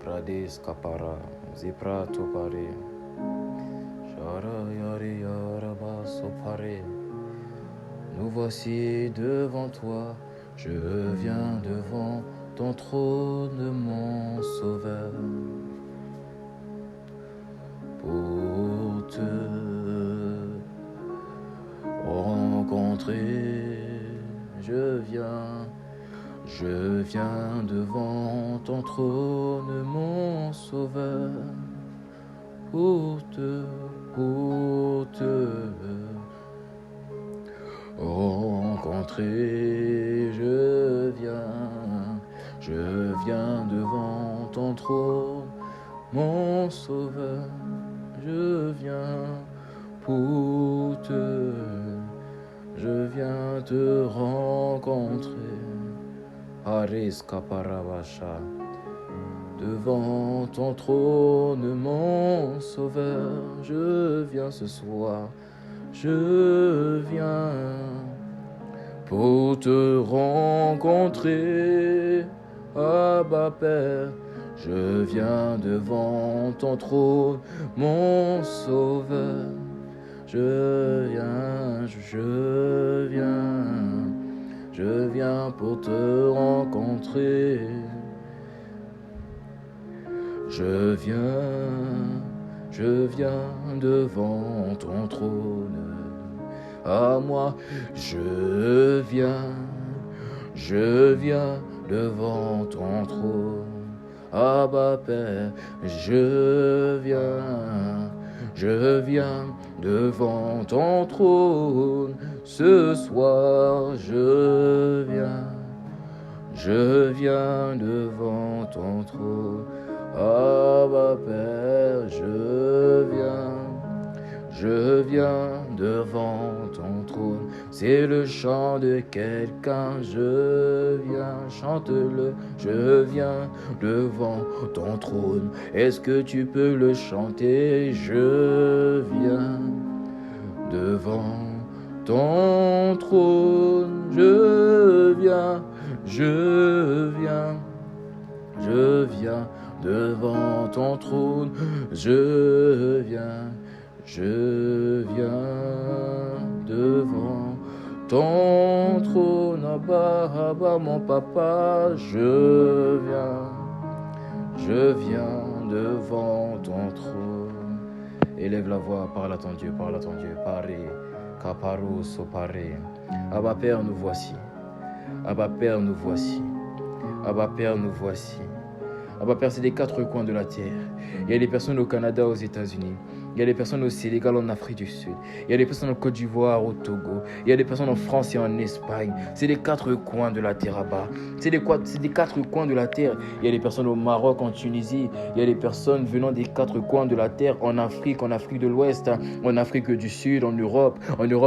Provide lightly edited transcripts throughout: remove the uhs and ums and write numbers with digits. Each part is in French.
Radis Kapara, Zipra Topare, Shara Yari Yaraba Sopare. Nous voici devant toi, je viens devant ton trône, mon sauveur, pour te rencontrer. Je viens devant ton trône, mon sauveur, pour te rencontrer. Je viens devant ton trône, mon sauveur, je viens te rencontrer. Haris Kaparavasha, devant ton trône, mon sauveur, je viens ce soir, je viens pour te rencontrer. Abba Père, je viens devant ton trône, mon sauveur, je viens pour te rencontrer. Je viens devant ton trône. À moi, je viens devant ton trône. Abba Père, je viens devant ton trône. Ce soir, je viens devant ton trône. Abba Père, je viens devant ton trône. C'est le chant de quelqu'un, je viens, chante-le. Je viens devant ton trône. Est-ce que tu peux le chanter? Je viens devant ton trône. Je viens devant ton trône. Je viens devant ton trône. Abba, Abba, mon papa, je viens devant ton trône. Élève la voix, parle à ton Dieu, pare, Kaparu sopare. Abba Père, nous voici. Abba Père, nous voici. Abba Père, nous voici. Abba Père, c'est des quatre coins de la terre. Il y a des personnes au Canada, aux États-Unis. Il y a des personnes au Sénégal, en Afrique du Sud. Il y a des personnes en Côte d'Ivoire, au Togo. Il y a des personnes en France et en Espagne. C'est les quatre coins de la terre là-bas. C'est des quatre coins de la terre. Il y a des personnes au Maroc, en Tunisie. Il y a des personnes venant des quatre coins de la terre, en Afrique de l'Ouest, en Afrique du Sud, en Europe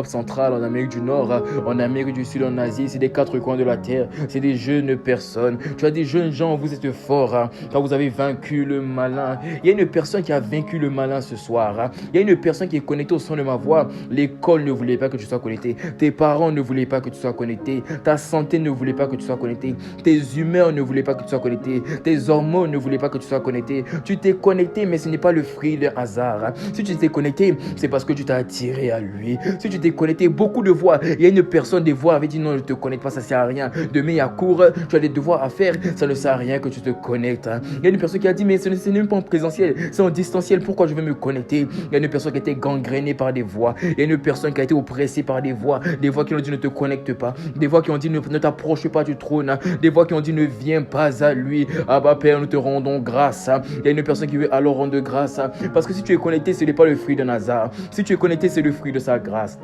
centrale, en Amérique du Nord, en Amérique du Sud, en Asie. C'est des quatre coins de la terre. C'est des jeunes personnes. Tu as des jeunes gens, vous êtes forts, car vous avez vaincu le malin. Il y a une personne qui a vaincu le malin ce soir. Il y a une personne qui est connectée au son de ma voix. L'école ne voulait pas que tu sois connecté. Tes parents ne voulaient pas que tu sois connecté. Ta santé ne voulait pas que tu sois connecté. Tes humeurs ne voulaient pas que tu sois connecté. Tes hormones ne voulaient pas que tu sois connecté. Tu t'es connecté, mais ce n'est pas le fruit de hasard. Si tu t'es connecté, c'est parce que tu t'as attiré à lui. Si tu t'es connecté, beaucoup de voix. Il y a une personne, des voix avait dit non, je ne te connecte pas, ça ne sert à rien. Demain, il y a cours, tu as des devoirs à faire, ça ne sert à rien que tu te connectes. Il y a une personne qui a dit, mais ce n'est même pas en présentiel, c'est en distanciel, pourquoi je vais me connecter? Il y a une personne qui a été gangrénée par des voix. Il y a une personne qui a été oppressée par des voix qui ont dit ne te connecte pas, des voix qui ont dit ne t'approche pas du trône, des voix qui ont dit ne viens pas à lui. Abba Père, nous te rendons grâce. Il y a une personne qui veut alors rendre grâce, parce que si tu es connecté, ce n'est pas le fruit d'un hasard. Si tu es connecté, c'est le fruit de sa grâce.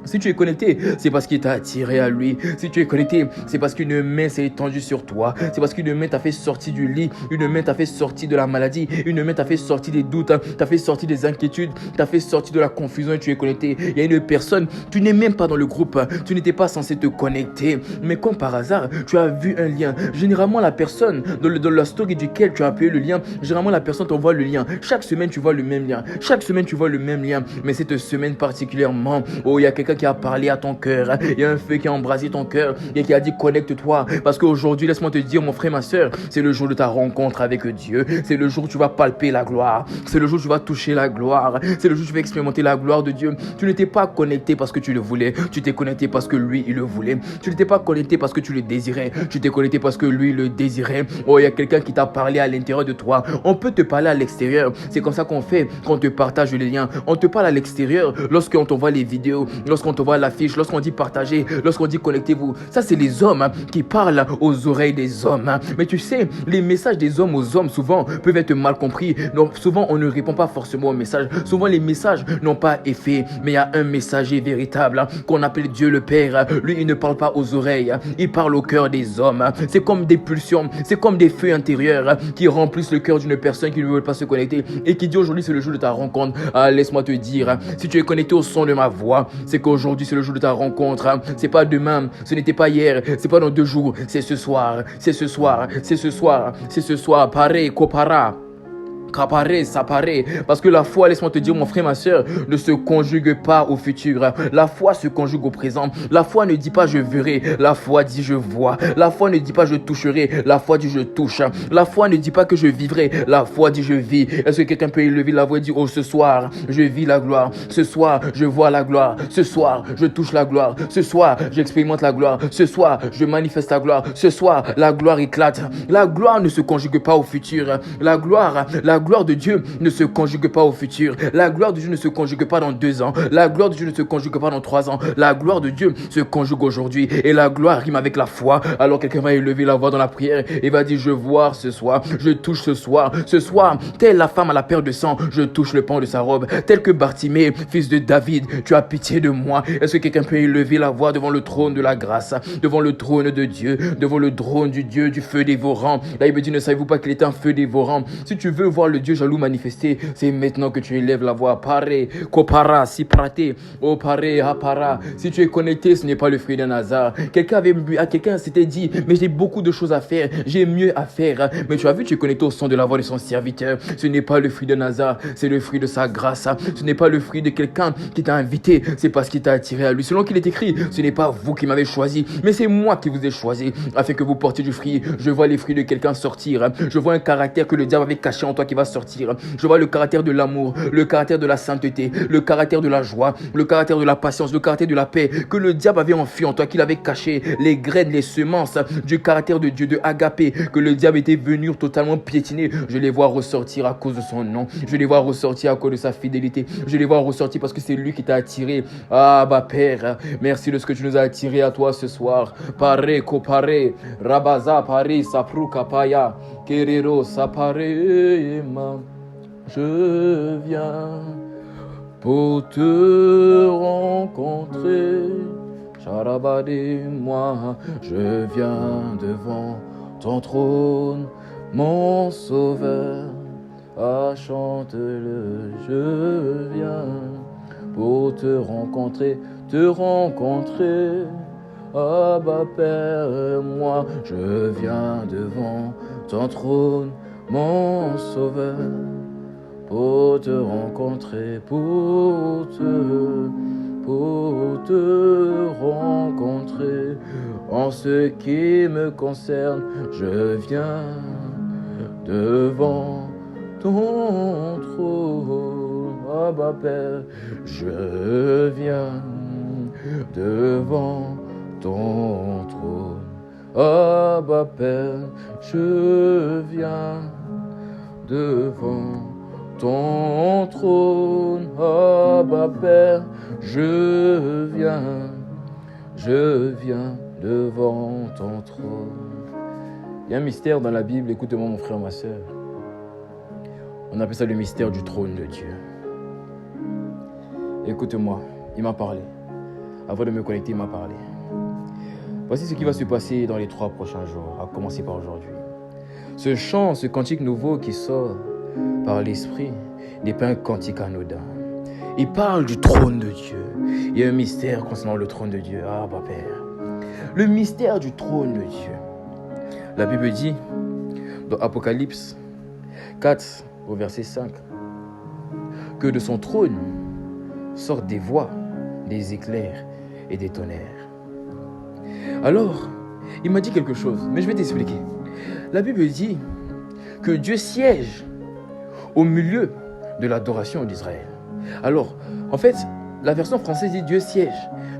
Si tu es connecté, c'est parce qu'il t'a attiré à lui. Si tu es connecté, c'est parce qu'une main s'est étendue sur toi. C'est parce qu'une main t'a fait sortir du lit. Une main t'a fait sortir de la maladie. Une main t'a fait sortir des doutes. T'a fait sortir des inquiétudes. T'a fait sortir de la confusion et tu es connecté. Il y a une personne, tu n'es même pas dans le groupe. Tu n'étais pas censé te connecter. Mais comme par hasard, tu as vu un lien. Généralement, la personne, dans la story duquel tu as appuyé le lien, généralement, la personne t'envoie le lien. Chaque semaine, tu vois le même lien. Chaque semaine, tu vois le même lien. Mais cette semaine particulièrement, oh, il y a quelqu'un quelqu'un qui a parlé à ton cœur. Il y a un feu qui a embrasé ton cœur et qui a dit connecte-toi. Parce qu'aujourd'hui, laisse-moi te dire, mon frère, ma soeur, c'est le jour de ta rencontre avec Dieu. C'est le jour où tu vas palper la gloire. C'est le jour où tu vas toucher la gloire. C'est le jour où tu vas expérimenter la gloire de Dieu. Tu n'étais pas connecté parce que tu le voulais. Tu t'es connecté parce que lui, il le voulait. Tu n'étais pas connecté parce que tu le désirais. Tu t'es connecté parce que lui, le désirait. Oh, il y a quelqu'un qui t'a parlé à l'intérieur de toi. On peut te parler à l'extérieur. C'est comme ça qu'on fait quand on te partage les liens. On te parle à l'extérieur lorsqu'on t'envoie les vidéos, lorsqu'on t'envoie l'affiche, lorsqu'on dit partager, lorsqu'on dit connectez-vous. Ça, c'est les hommes qui parlent aux oreilles des hommes. Mais tu sais, les messages des hommes aux hommes, souvent, peuvent être mal compris. Donc, souvent, on ne répond pas forcément aux messages. Souvent, les messages n'ont pas effet. Mais il y a un messager véritable qu'on appelle Dieu le Père. Lui, il ne parle pas aux oreilles. Il parle au cœur des hommes. C'est comme des pulsions. C'est comme des feux intérieurs qui remplissent le cœur d'une personne qui ne veut pas se connecter et qui dit aujourd'hui, c'est le jour de ta rencontre. Ah, laisse-moi te dire, si tu es connecté au son de ma voix, c'est qu'aujourd'hui, c'est le jour de ta rencontre. C'est pas demain, ce n'était pas hier, c'est pas dans 2 jours, c'est ce soir, c'est ce soir, c'est ce soir, c'est ce soir. Paré, kopara. Capare, ça paraît. Parce que la foi, laisse-moi te dire, mon frère, ma soeur, ne se conjugue pas au futur. La foi se conjugue au présent. La foi ne dit pas je verrai. La foi dit je vois. La foi ne dit pas je toucherai. La foi dit je touche. La foi ne dit pas que je vivrai. La foi dit je vis. Est-ce que quelqu'un peut élever la voix et dire, oh, ce soir, je vis la gloire. Ce soir, je vois la gloire. Ce soir, je touche la gloire. Ce soir, j'expérimente la gloire. Ce soir, je manifeste la gloire. Ce soir, la gloire éclate. La gloire ne se conjugue pas au futur. La gloire de Dieu ne se conjugue pas au futur. La gloire de Dieu ne se conjugue pas dans 2 ans. La gloire de Dieu ne se conjugue pas dans 3 ans. La gloire de Dieu se conjugue aujourd'hui. Et la gloire rime avec la foi. Alors quelqu'un va élever la voix dans la prière et va dire, je vois ce soir, je touche ce soir. Ce soir, telle la femme à la paire de sang, je touche le pan de sa robe. Tel que Bartimée, fils de David, tu as pitié de moi. Est-ce que quelqu'un peut élever la voix devant le trône de la grâce, devant le trône de Dieu, devant le trône du Dieu, du feu dévorant? Là, il me dit, ne savez-vous pas qu'il est un feu dévorant? Si tu veux voir le Dieu jaloux manifesté, c'est maintenant que tu élèves la voix. Paré, kopara, si praté, oh paré, apara. Si tu es connecté, ce n'est pas le fruit d'un hasard. Quelqu'un s'était dit, mais j'ai beaucoup de choses à faire, j'ai mieux à faire. Mais tu as vu, tu es connecté au son de la voix de son serviteur. Ce n'est pas le fruit d'un hasard, c'est le fruit de sa grâce. Ce n'est pas le fruit de quelqu'un qui t'a invité, c'est parce qu'il t'a attiré à lui. Selon qu'il est écrit, ce n'est pas vous qui m'avez choisi, mais c'est moi qui vous ai choisi, afin que vous portiez du fruit. Je vois les fruits de quelqu'un sortir. Je vois un caractère que le diable avait caché en toi qui va sortir. Je vois le caractère de l'amour, le caractère de la sainteté, le caractère de la joie, le caractère de la patience, le caractère de la paix que le diable avait enfui en toi, qu'il avait caché, les graines, les semences du caractère de Dieu, de Agapé, que le diable était venu totalement piétiner. Je les vois ressortir à cause de son nom. Je les vois ressortir à cause de sa fidélité. Je les vois ressortir parce que c'est lui qui t'a attiré. Ah, bah Père, merci de ce que tu nous as attiré à toi ce soir. Paré, kopare, rabaza, pari, sapru, kapaya, kerero, sapare, ma. Je viens pour te rencontrer. Charabadé, moi, je viens devant ton trône, mon sauveur. Ah, chante-le, je viens pour te rencontrer, te rencontrer. Ah, bah Père, moi, je viens devant ton trône, mon sauveur. Pour te rencontrer, pour te rencontrer. En ce qui me concerne, je viens devant ton trône. Ah bah Père, je viens devant ton trône. Ah bah Père, je viens devant ton trône. Ah bah Père, je viens devant ton trône. Il y a un mystère dans la Bible, écoute-moi mon frère, ma soeur. On appelle ça le mystère du trône de Dieu. Écoute-moi, il m'a parlé. Avant de me connecter, il m'a parlé. Voici ce qui va se passer dans les 3 prochains jours, à commencer par aujourd'hui. Ce chant, ce cantique nouveau qui sort par l'esprit n'est pas un cantique anodin. Il parle du trône de Dieu. Il y a un mystère concernant le trône de Dieu. Ah, bah Père. Le mystère du trône de Dieu. La Bible dit, dans Apocalypse 4, au verset 5, que de son trône sortent des voix des éclairs et des tonnerres. Alors, il m'a dit quelque chose, mais je vais t'expliquer. La Bible dit que Dieu siège au milieu de l'adoration d'Israël. Alors, en fait, la version française dit Dieu siège,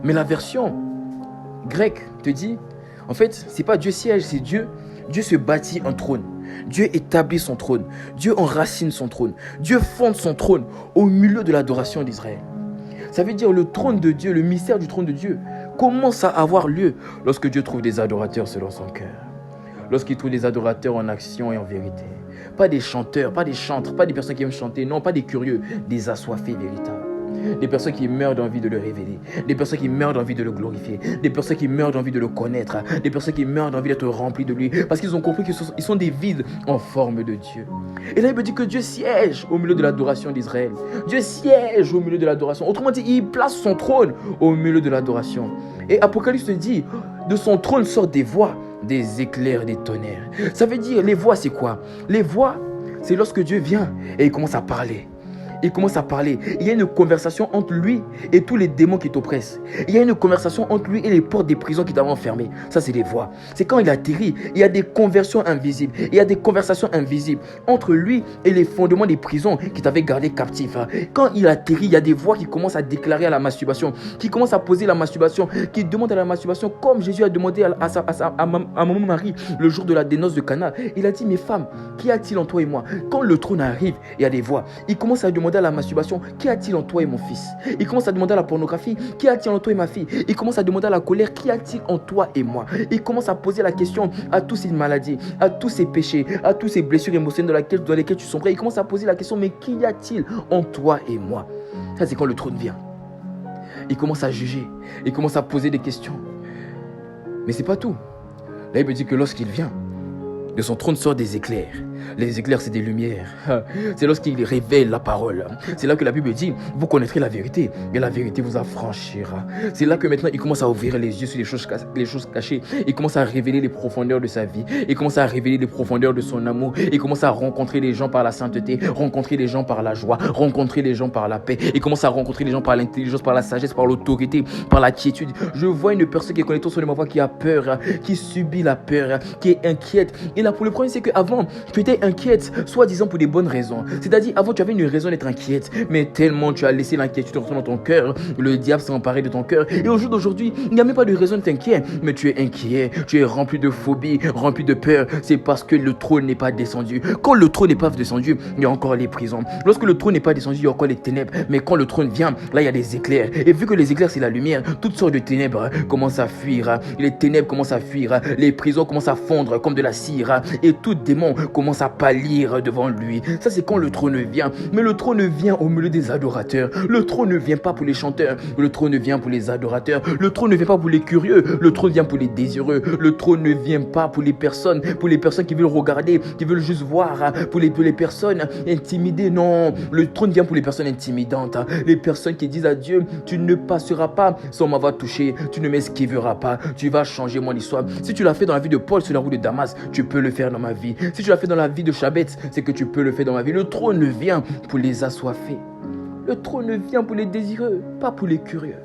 mais la version grecque te dit, en fait, c'est pas Dieu siège, c'est Dieu. Dieu se bâtit un trône. Dieu établit son trône. Dieu enracine son trône. Dieu fonde son trône au milieu de l'adoration d'Israël. Ça veut dire le trône de Dieu, le mystère du trône de Dieu commence à avoir lieu lorsque Dieu trouve des adorateurs selon son cœur. Lorsqu'il trouve des adorateurs en action et en vérité. Pas des chanteurs, pas des chantres, pas des personnes qui aiment chanter, non, pas des curieux, des assoiffés véritables. Des personnes qui meurent d'envie de le révéler, des personnes qui meurent d'envie de le glorifier, des personnes qui meurent d'envie de le connaître, des personnes qui meurent d'envie d'être remplies de lui, parce qu'ils ont compris qu'ils sont des vides en forme de Dieu. Et là, il me dit que Dieu siège au milieu de l'adoration d'Israël. Dieu siège au milieu de l'adoration. Autrement dit, il place son trône au milieu de l'adoration. Et Apocalypse dit, de son trône sortent des voix, des éclairs, des tonnerres. Ça veut dire, les voix, c'est quoi? Les voix, c'est lorsque Dieu vient et il commence à parler. Il commence à parler. Il y a une conversation entre lui et tous les démons qui t'oppressent. Il y a une conversation entre lui et les portes des prisons qui t'avaient enfermé. Ça, c'est les voix. C'est quand il atterrit, il y a des conversions invisibles. Il y a des conversations invisibles entre lui et les fondements des prisons qui t'avaient gardé captif. Quand il atterrit, il y a des voix qui commencent à déclarer à la masturbation, qui commencent à poser la masturbation, qui demandent à la masturbation, comme Jésus a demandé à maman Marie le jour de la dénoce de Cana. Il a dit, mes femmes, qu'y a-t-il en toi et moi? Quand le trône arrive, il y a des voix. Il commence à demander à la masturbation, qu'y a-t-il en toi et mon fils? Il commence à demander à la pornographie, qu'y a-t-il en toi et ma fille? Il commence à demander à la colère, qu'y a-t-il en toi et moi? Il commence à poser la question à toutes ces maladies, à tous ces péchés, à toutes ces blessures émotionnelles dans lesquelles tu sombrais. Il commence à poser la question, mais qu'y a-t-il en toi et moi? Ça, c'est quand le trône vient. Il commence à juger, il commence à poser des questions. Mais c'est pas tout. Là, il me dit que lorsqu'il vient, de son trône sortent des éclairs. Les éclairs, c'est des lumières. C'est lorsqu'il révèle la parole. C'est là que la Bible dit, vous connaîtrez la vérité, et la vérité vous affranchira. C'est là que maintenant, il commence à ouvrir les yeux sur les choses cachées. Il commence à révéler les profondeurs de sa vie. Il commence à révéler les profondeurs de son amour. Il commence à rencontrer les gens par la sainteté, rencontrer les gens par la joie, rencontrer les gens par la paix. Il commence à rencontrer les gens par l'intelligence, par la sagesse, par l'autorité, par la quiétude. Je vois une personne qui connaît tout sur ma voix, qui a peur, qui subit la peur, qui est inquiète. Et là, pour le problème, c'est qu'avant, tu étais inquiète, soi-disant pour des bonnes raisons. C'est-à-dire, avant, tu avais une raison d'être inquiète, mais tellement tu as laissé l'inquiétude rentrer dans ton cœur, le diable s'est emparé de ton cœur. Et au jour d'aujourd'hui, il n'y a même pas de raison d'être inquiet, mais tu es inquiet, tu es rempli de phobie, rempli de peur. C'est parce que le trône n'est pas descendu. Quand le trône n'est pas descendu, il y a encore les prisons. Lorsque le trône n'est pas descendu, il y a encore les ténèbres. Mais quand le trône vient, là, il y a des éclairs. Et vu que les éclairs, c'est la lumière, toutes sortes de ténèbres commencent à fuir. Les ténèbres commencent à fuir. Les prisons commencent à fondre comme de la cire. Et tout démon commence à pâlir devant lui. Ça, c'est quand le trône vient. Mais le trône vient au milieu des adorateurs. Le trône ne vient pas pour les chanteurs. Le trône vient pour les adorateurs. Le trône ne vient pas pour les curieux. Le trône vient pour les désireux. Le trône ne vient pas pour les personnes qui veulent regarder, qui veulent juste voir, pour les personnes intimidées. Non, le trône vient pour les personnes intimidantes. Les personnes qui disent à Dieu, tu ne passeras pas sans m'avoir touché. Tu ne m'esquiveras pas. Tu vas changer mon histoire. Si tu l'as fait dans la vie de Paul sur la route de Damas, tu peux le faire dans ma vie. Si tu l'as fait dans la vie de Chabet, c'est que tu peux le faire dans ma vie. Le trône vient pour les assoiffés. Le trône vient pour les désireux, pas pour les curieux.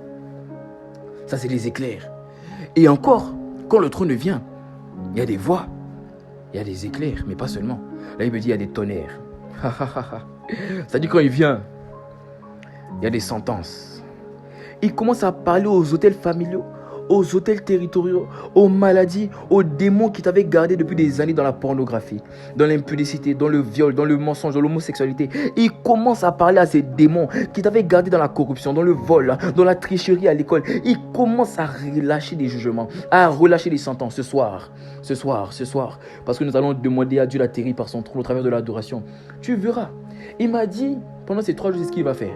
Ça, c'est les éclairs. Et encore, quand le trône vient, il y a des voix, il y a des éclairs, mais pas seulement. Là, il me dit, il y a des tonnerres. Ça dit, quand il vient, il y a des sentences. Il commence à parler aux hôtels familiaux, aux hôtels territoriaux, aux maladies, aux démons qui t'avaient gardé depuis des années dans la pornographie, dans l'impudicité, dans le viol, dans le mensonge, dans l'homosexualité. Il commence à parler à ces démons qui t'avaient gardé dans la corruption, dans le vol, dans la tricherie à l'école. Il commence à relâcher des jugements, à relâcher des sentences ce soir, parce que nous allons demander à Dieu d'atterrir par son trône au travers de l'adoration. Tu verras. Il m'a dit, pendant ces 3 jours, c'est ce qu'il va faire.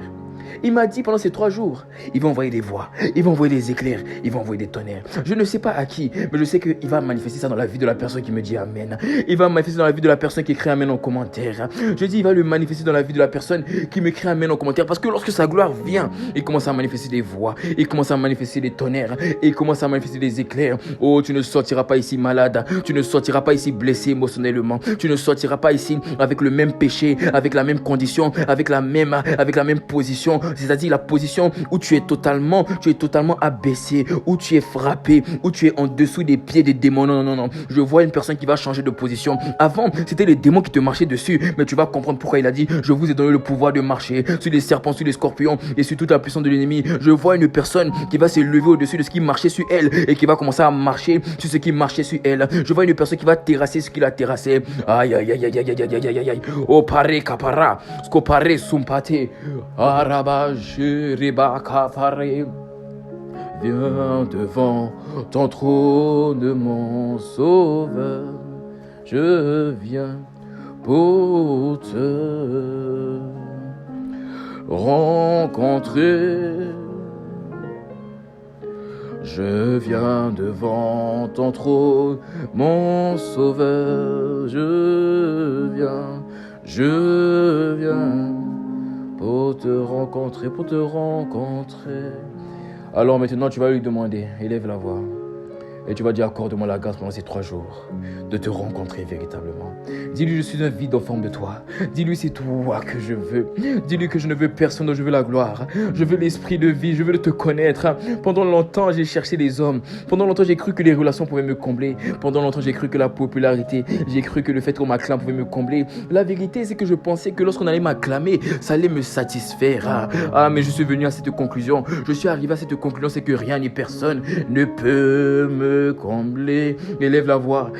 Il m'a dit pendant ces 3 jours, il va envoyer des voix, il va envoyer des éclairs, il va envoyer des tonnerres. Je ne sais pas à qui, mais je sais qu'il va manifester ça dans la vie de la personne qui me dit Amen. Il va manifester dans la vie de la personne qui écrit Amen en commentaire. Je dis, il va le manifester dans la vie de la personne qui m'écrit Amen en commentaire. Parce que lorsque sa gloire vient, il commence à manifester des voix, il commence à manifester des tonnerres, il commence à manifester des éclairs. Oh, tu ne sortiras pas ici malade, tu ne sortiras pas ici blessé émotionnellement, tu ne sortiras pas ici avec le même péché, avec la même condition, avec la même position. c'est-à-dire la position où tu es totalement abaissé, où tu es frappé, où tu es en dessous des pieds des démons. Non. Je vois une personne qui va changer de position. Avant, c'était les démons qui te marchaient dessus, mais tu vas comprendre pourquoi il a dit, je vous ai donné le pouvoir de marcher sur les serpents, sur les scorpions et sur toute la puissance de l'ennemi. Je vois une personne qui va se lever au-dessus de ce qui marchait sur elle et qui va commencer à marcher sur ce qui marchait sur elle. Je vois une personne qui va terrasser ce qu'il a terrassé. Aïe. Oh, pare kapara, skopare sumpate, araba jeriba kapare. Viens devant ton trône, mon sauveur. Je viens pour te rencontrer. Je viens devant ton trône, mon sauveur. Je viens pour te rencontrer, Alors maintenant, tu vas lui demander, élève la voix. Et tu vas dire, accorde-moi la grâce pendant ces 3 jours de te rencontrer véritablement. Dis-lui, je suis un vide en forme de toi. Dis-lui, c'est toi que je veux. Dis-lui que je ne veux personne, dont je veux la gloire. Je veux l'esprit de vie, je veux te connaître. Pendant longtemps, j'ai cherché les hommes. Pendant longtemps, j'ai cru que les relations pouvaient me combler. Pendant longtemps, j'ai cru que la popularité, j'ai cru que le fait qu'on m'acclame pouvait me combler. La vérité, c'est que je pensais que lorsqu'on allait m'acclamer, ça allait me satisfaire. Mais je suis venu à cette conclusion. Je suis arrivé à cette conclusion, c'est que rien ni personne ne peut me combler. Élève la voix,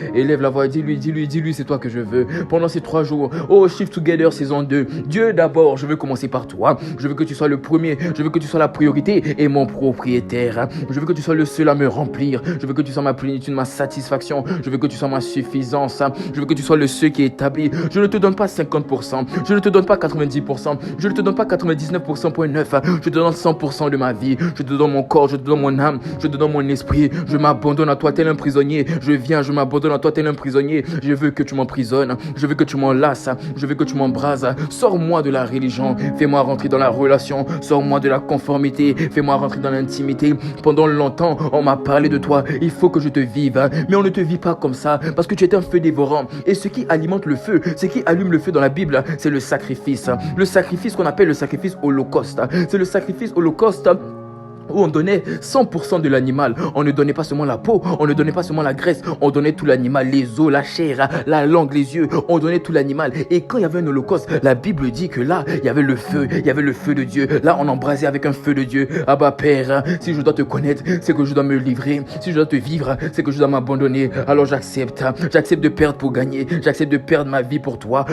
dis-lui, c'est toi que je veux. Pendant ces 3 jours, Shift Together saison 2. Dieu d'abord, je veux commencer par toi. Je veux que tu sois le premier, je veux que tu sois la priorité et mon propriétaire. Je veux que tu sois le seul à me remplir. Je veux que tu sois ma plénitude, ma satisfaction. Je veux que tu sois ma suffisance. Je veux que tu sois le seul qui est établi. Je ne te donne pas 50%, je ne te donne pas 90%, je ne te donne pas 99,9%. Je te donne 100% de ma vie. Je te donne mon corps, je te donne mon âme, je te donne mon esprit. Je m'abandonne à toi tel un prisonnier. Je m'abandonne à toi tel un prisonnier. Je veux que tu m'emprisonnes. Je veux que tu m'enlaces. Je veux que tu m'embrases. Sors-moi de la religion. Fais-moi rentrer dans la relation. Sors-moi de la conformité. Fais-moi rentrer dans l'intimité. Pendant longtemps, on m'a parlé de toi. Il faut que je te vive. Mais on ne te vit pas comme ça parce que tu es un feu dévorant. Et ce qui alimente le feu, ce qui allume le feu dans la Bible, c'est le sacrifice. Le sacrifice qu'on appelle le sacrifice holocauste. C'est le sacrifice holocauste où on donnait 100% de l'animal. On ne donnait pas seulement la peau, on ne donnait pas seulement la graisse, on donnait tout l'animal, les os, la chair, la langue, les yeux, on donnait tout l'animal. Et quand il y avait un holocauste, la Bible dit que là, il y avait le feu de Dieu. Là, on embrasait avec un feu de Dieu. Abba Père, si je dois te connaître, c'est que je dois me livrer. Si je dois te vivre, c'est que je dois m'abandonner. Alors j'accepte de perdre pour gagner. J'accepte de perdre ma vie pour toi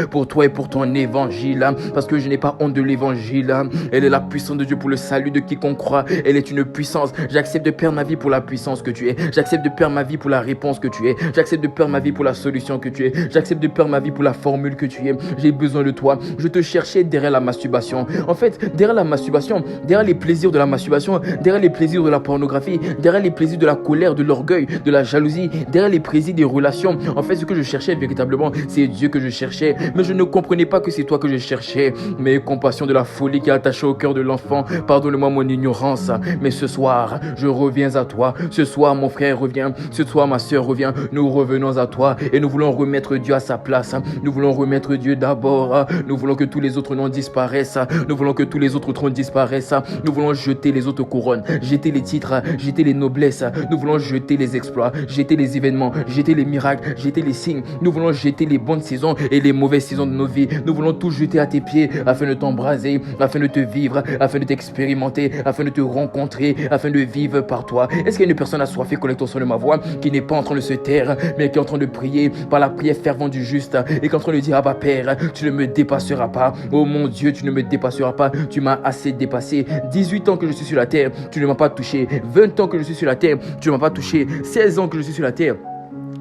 et pour ton évangile. Parce que je n'ai pas honte de l'évangile. Elle est la puissance de Dieu pour le salut de quiconque croit. Elle est une puissance. J'accepte de perdre ma vie pour la puissance que tu es. J'accepte de perdre ma vie pour la réponse que tu es. J'accepte de perdre ma vie pour la solution que tu es. J'accepte de perdre ma vie pour la formule que tu es. J'ai besoin de toi. Je te cherchais derrière la masturbation. En fait, derrière la masturbation, derrière les plaisirs de la masturbation, derrière les plaisirs de la pornographie, derrière les plaisirs de la colère, de l'orgueil, de la jalousie, derrière les plaisirs des relations. En fait, ce que je cherchais véritablement, c'est Dieu que je cherchais. Mais je ne comprenais pas que c'est toi que je cherchais. Mes compassions de la folie qui est attachée au cœur de l'enfant. Pardonne-moi mon ignorance. Mais ce soir, je reviens à toi. Ce soir, mon frère revient. Ce soir, ma soeur revient. Nous revenons à toi et nous voulons remettre Dieu à sa place. Nous voulons remettre Dieu d'abord. Nous voulons que tous les autres noms disparaissent. Nous voulons que tous les autres trônes disparaissent. Nous voulons jeter les autres couronnes, jeter les titres, jeter les noblesses. Nous voulons jeter les exploits, jeter les événements, jeter les miracles, jeter les signes. Nous voulons jeter les bonnes saisons et les mauvaises saisons de nos vies. Nous voulons tout jeter à tes pieds afin de t'embraser, afin de te vivre, afin de t'expérimenter, afin de te rencontrer, afin de vivre par toi. Est-ce qu'il y a une personne assoiffée connectée au son de ma voix qui n'est pas en train de se taire, mais qui est en train de prier par la prière fervente du juste et qui est en train de dire, Abba Père, tu ne me dépasseras pas. Oh mon Dieu, tu ne me dépasseras pas. Tu m'as assez dépassé. 18 ans que je suis sur la terre, tu ne m'as pas touché. 20 ans que je suis sur la terre, tu ne m'as pas touché. 16 ans que je suis sur la terre,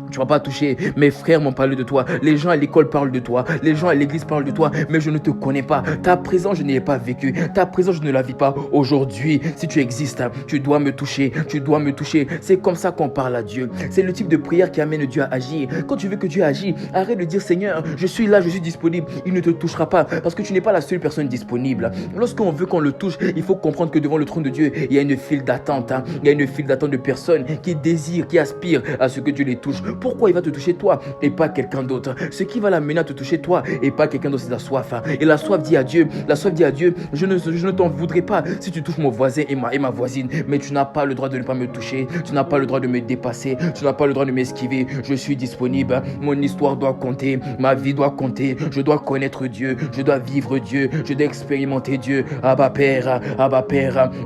tu ne m'as pas touché. Mes frères m'ont parlé de toi. Les gens à l'école parlent de toi. Les gens à l'église parlent de toi. Mais je ne te connais pas. Ta présence, je ne l'ai pas vécue. Ta présence, je ne la vis pas. Aujourd'hui, si tu existes, tu dois me toucher. Tu dois me toucher. C'est comme ça qu'on parle à Dieu. C'est le type de prière qui amène Dieu à agir. Quand tu veux que Dieu agisse, arrête de dire Seigneur, je suis là, je suis disponible. Il ne te touchera pas parce que tu n'es pas la seule personne disponible. Lorsqu'on veut qu'on le touche, il faut comprendre que devant le trône de Dieu, il y a une file d'attente. Il y a une file d'attente de personnes qui désirent, qui aspirent à ce que Dieu les touche. Pourquoi il va te toucher toi et pas quelqu'un d'autre? Ce qui va l'amener à te toucher toi et pas quelqu'un d'autre, c'est la soif. Et la soif dit à Dieu, je ne t'en voudrais pas si tu touches mon voisin et ma voisine, mais tu n'as pas le droit de ne pas me toucher, tu n'as pas le droit de me dépasser, tu n'as pas le droit de m'esquiver. Je suis disponible, mon histoire doit compter, ma vie doit compter, je dois connaître Dieu, je dois vivre Dieu, je dois expérimenter Dieu. Abba Père,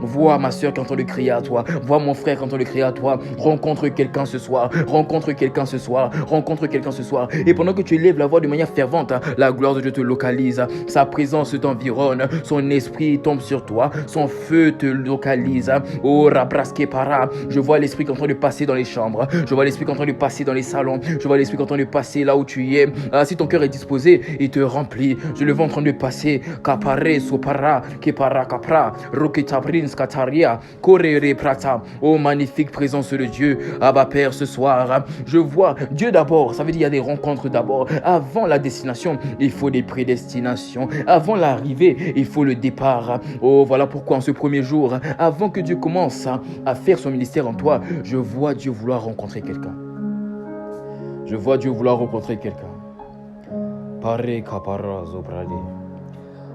vois ma soeur quand on le crie à toi, vois mon frère quand on le crie à toi. Rencontre quelqu'un ce soir, rencontre quelqu'un ce soir, rencontre quelqu'un ce soir. Et pendant que tu élèves la voix de manière fervente, la gloire de Dieu te localise, sa présence t'environne, son esprit tombe sur toi, son feu te localise. Oh Rabraske Para, je vois l'esprit qui est en train de passer dans les chambres, je vois l'esprit qui est en train de passer dans les salons, je vois l'esprit qui est en train de passer là où tu es. Si ton cœur est disposé, il te remplit. Je le vois en train de passer. Kapare Sopara, Kepara Kapra, Roketabrins Kataria, Korere Prata. Oh magnifique présence de Dieu. Abba Père, ce soir, je vois Dieu d'abord. Ça veut dire qu'il y a des rencontres d'abord. Avant la destination, il faut des prédestinations. Avant l'arrivée, il faut le départ. Oh, voilà pourquoi en ce premier jour, avant que Dieu commence à faire son ministère en toi, je vois Dieu vouloir rencontrer quelqu'un. Je vois Dieu vouloir rencontrer quelqu'un. Pare kapara zobrale.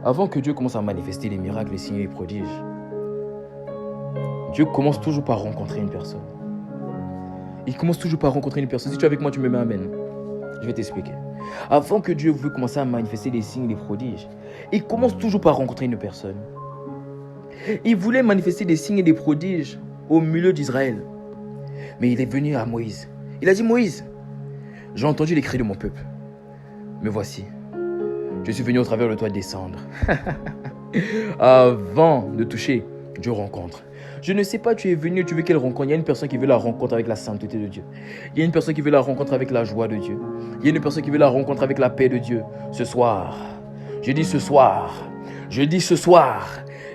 Avant que Dieu commence à manifester les miracles, les signes et les prodiges, Dieu commence toujours par rencontrer une personne. Il commence toujours par rencontrer une personne. Si tu es avec moi, tu me mets amen. Je vais t'expliquer. Avant que Dieu veut commencer à manifester les signes et les prodiges, il commence toujours par rencontrer une personne. Il voulait manifester des signes et des prodiges au milieu d'Israël. Mais il est venu à Moïse. Il a dit, Moïse, j'ai entendu les cris de mon peuple. Me voici. Je suis venu au travers de toi descendre. Avant de toucher, Dieu rencontre. Je ne sais pas, tu es venu, tu veux quelle rencontre? Il y a une personne qui veut la rencontre avec la sainteté de Dieu. Il y a une personne qui veut la rencontre avec la joie de Dieu. Il y a une personne qui veut la rencontre avec la paix de Dieu. Ce soir, je dis ce soir,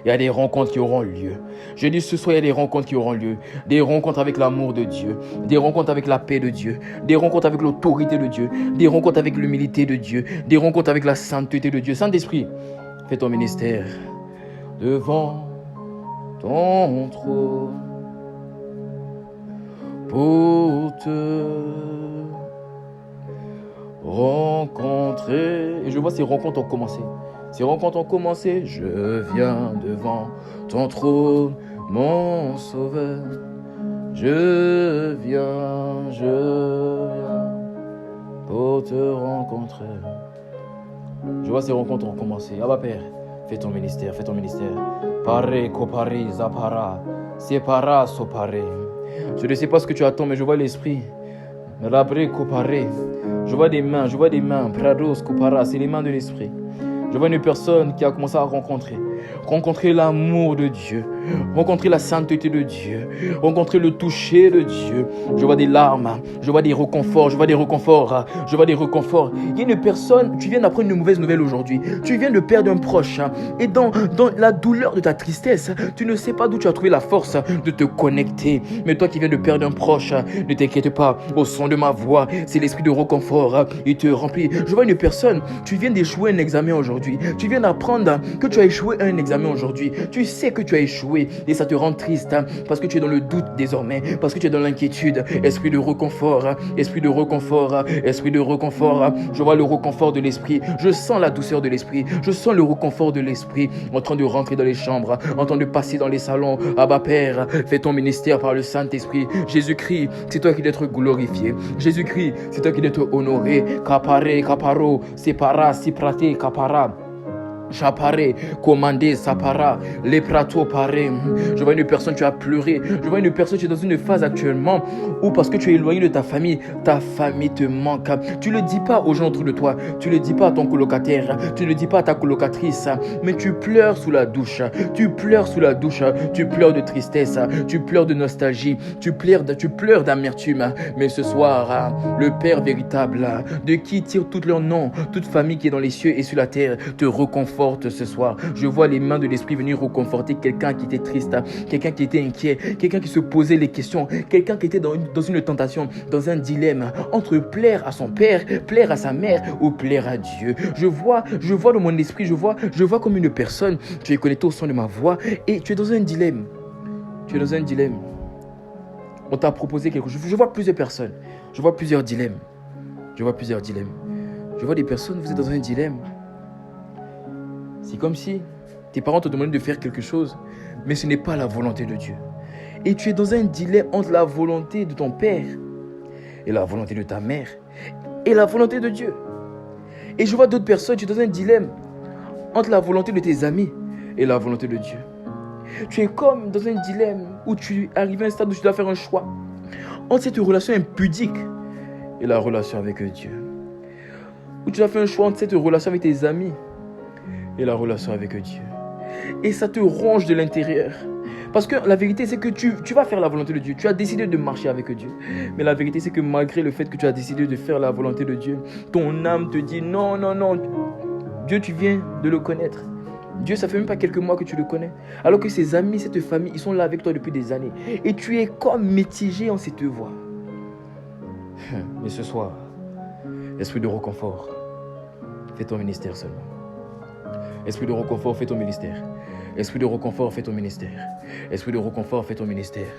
il y a des rencontres qui auront lieu. Je dis ce soir, il y a des rencontres qui auront lieu. Des rencontres avec l'amour de Dieu. Des rencontres avec la paix de Dieu. Des rencontres avec l'autorité de Dieu. Des rencontres avec l'humilité de Dieu. Des rencontres avec la sainteté de Dieu. Saint-Esprit, fais ton ministère devant ton trône pour te rencontrer. Et je vois ces rencontres ont commencé. Ces rencontres ont commencé. Je viens devant ton trône, mon sauveur. Je viens pour te rencontrer. Je vois ces rencontres ont commencé. Abba Père, fais ton ministère, fais ton ministère. Pare, kopare, zapara, separa, sopare. Je ne sais pas ce que tu attends, mais je vois l'esprit. Rabre, kopare. Je vois des mains, prados, kopara, c'est les mains de l'esprit. Je vois une personne qui a commencé à rencontrer l'amour de Dieu, rencontrer la sainteté de Dieu, rencontrer le toucher de Dieu. Je vois des larmes, je vois des réconforts. Il y a une personne, tu viens d'apprendre une mauvaise nouvelle aujourd'hui. Tu viens de perdre un proche et dans la douleur de ta tristesse, tu ne sais pas d'où tu as trouvé la force de te connecter. Mais toi qui viens de perdre un proche, ne t'inquiète pas, au son de ma voix, c'est l'esprit de réconfort, il te remplit. Je vois une personne, tu viens d'échouer un examen aujourd'hui. Tu viens d'apprendre que tu as échoué un examen aujourd'hui. Tu sais que tu as échoué et ça te rend triste parce que tu es dans le doute désormais, parce que tu es dans l'inquiétude. Esprit de réconfort. Je vois le réconfort de l'esprit. Je sens la douceur de l'esprit. Je sens le réconfort de l'esprit en train de rentrer dans les chambres, en train de passer dans les salons. Abba Père, fais ton ministère par le Saint-Esprit. Jésus-Christ, c'est toi qui dois être glorifié. Jésus-Christ, c'est toi qui dois être honoré. Kapare, kaparo, separa, siprate, kapara. Chapare, commandé, sapara, les pratos paré. Je vois une personne, tu as pleuré. Je vois une personne, tu es dans une phase actuellement où parce que tu es éloigné de ta famille te manque. Tu ne le dis pas aux gens autour de toi, tu ne le dis pas à ton colocataire, tu ne le dis pas à ta colocatrice, mais tu pleures sous la douche. Tu pleures de tristesse, tu pleures de nostalgie, tu pleures d'amertume. Mais ce soir, le Père véritable, de qui tire tout leur nom, toute famille qui est dans les cieux et sur la terre, te reconforte ce soir. Je vois les mains de l'esprit venir reconforter quelqu'un qui était triste, quelqu'un qui était inquiet, quelqu'un qui se posait les questions, quelqu'un qui était dans une tentation, dans un dilemme entre plaire à son père, plaire à sa mère ou plaire à Dieu. Je vois dans mon esprit, je vois comme une personne, tu es connecté au son de ma voix et tu es dans un dilemme. On t'a proposé quelque chose. Je vois plusieurs personnes. Je vois plusieurs dilemmes. Je vois des personnes, vous êtes dans un dilemme. C'est comme si tes parents te demandaient de faire quelque chose, mais ce n'est pas la volonté de Dieu. Et tu es dans un dilemme entre la volonté de ton père et la volonté de ta mère et la volonté de Dieu. Et je vois d'autres personnes, tu es dans un dilemme entre la volonté de tes amis et la volonté de Dieu. Tu es comme dans un dilemme où tu arrives à un stade où tu dois faire un choix entre cette relation impudique et la relation avec Dieu. Où tu dois faire un choix entre cette relation avec tes amis et la relation avec Dieu. Et ça te ronge de l'intérieur. Parce que la vérité, c'est que tu vas faire la volonté de Dieu. Tu as décidé de marcher avec Dieu. Mais la vérité, c'est que malgré le fait que tu as décidé de faire la volonté de Dieu, ton âme te dit non, non, non. Dieu, tu viens de le connaître. Dieu, ça fait même pas quelques mois que tu le connais. Alors que ses amis, cette famille, ils sont là avec toi depuis des années. Et tu es comme mitigé en cette voie. Mais ce soir, esprit de réconfort, fais ton ministère seulement. Esprit de réconfort, fais ton ministère. Esprit de réconfort, fais ton ministère. Esprit de réconfort, fais ton ministère.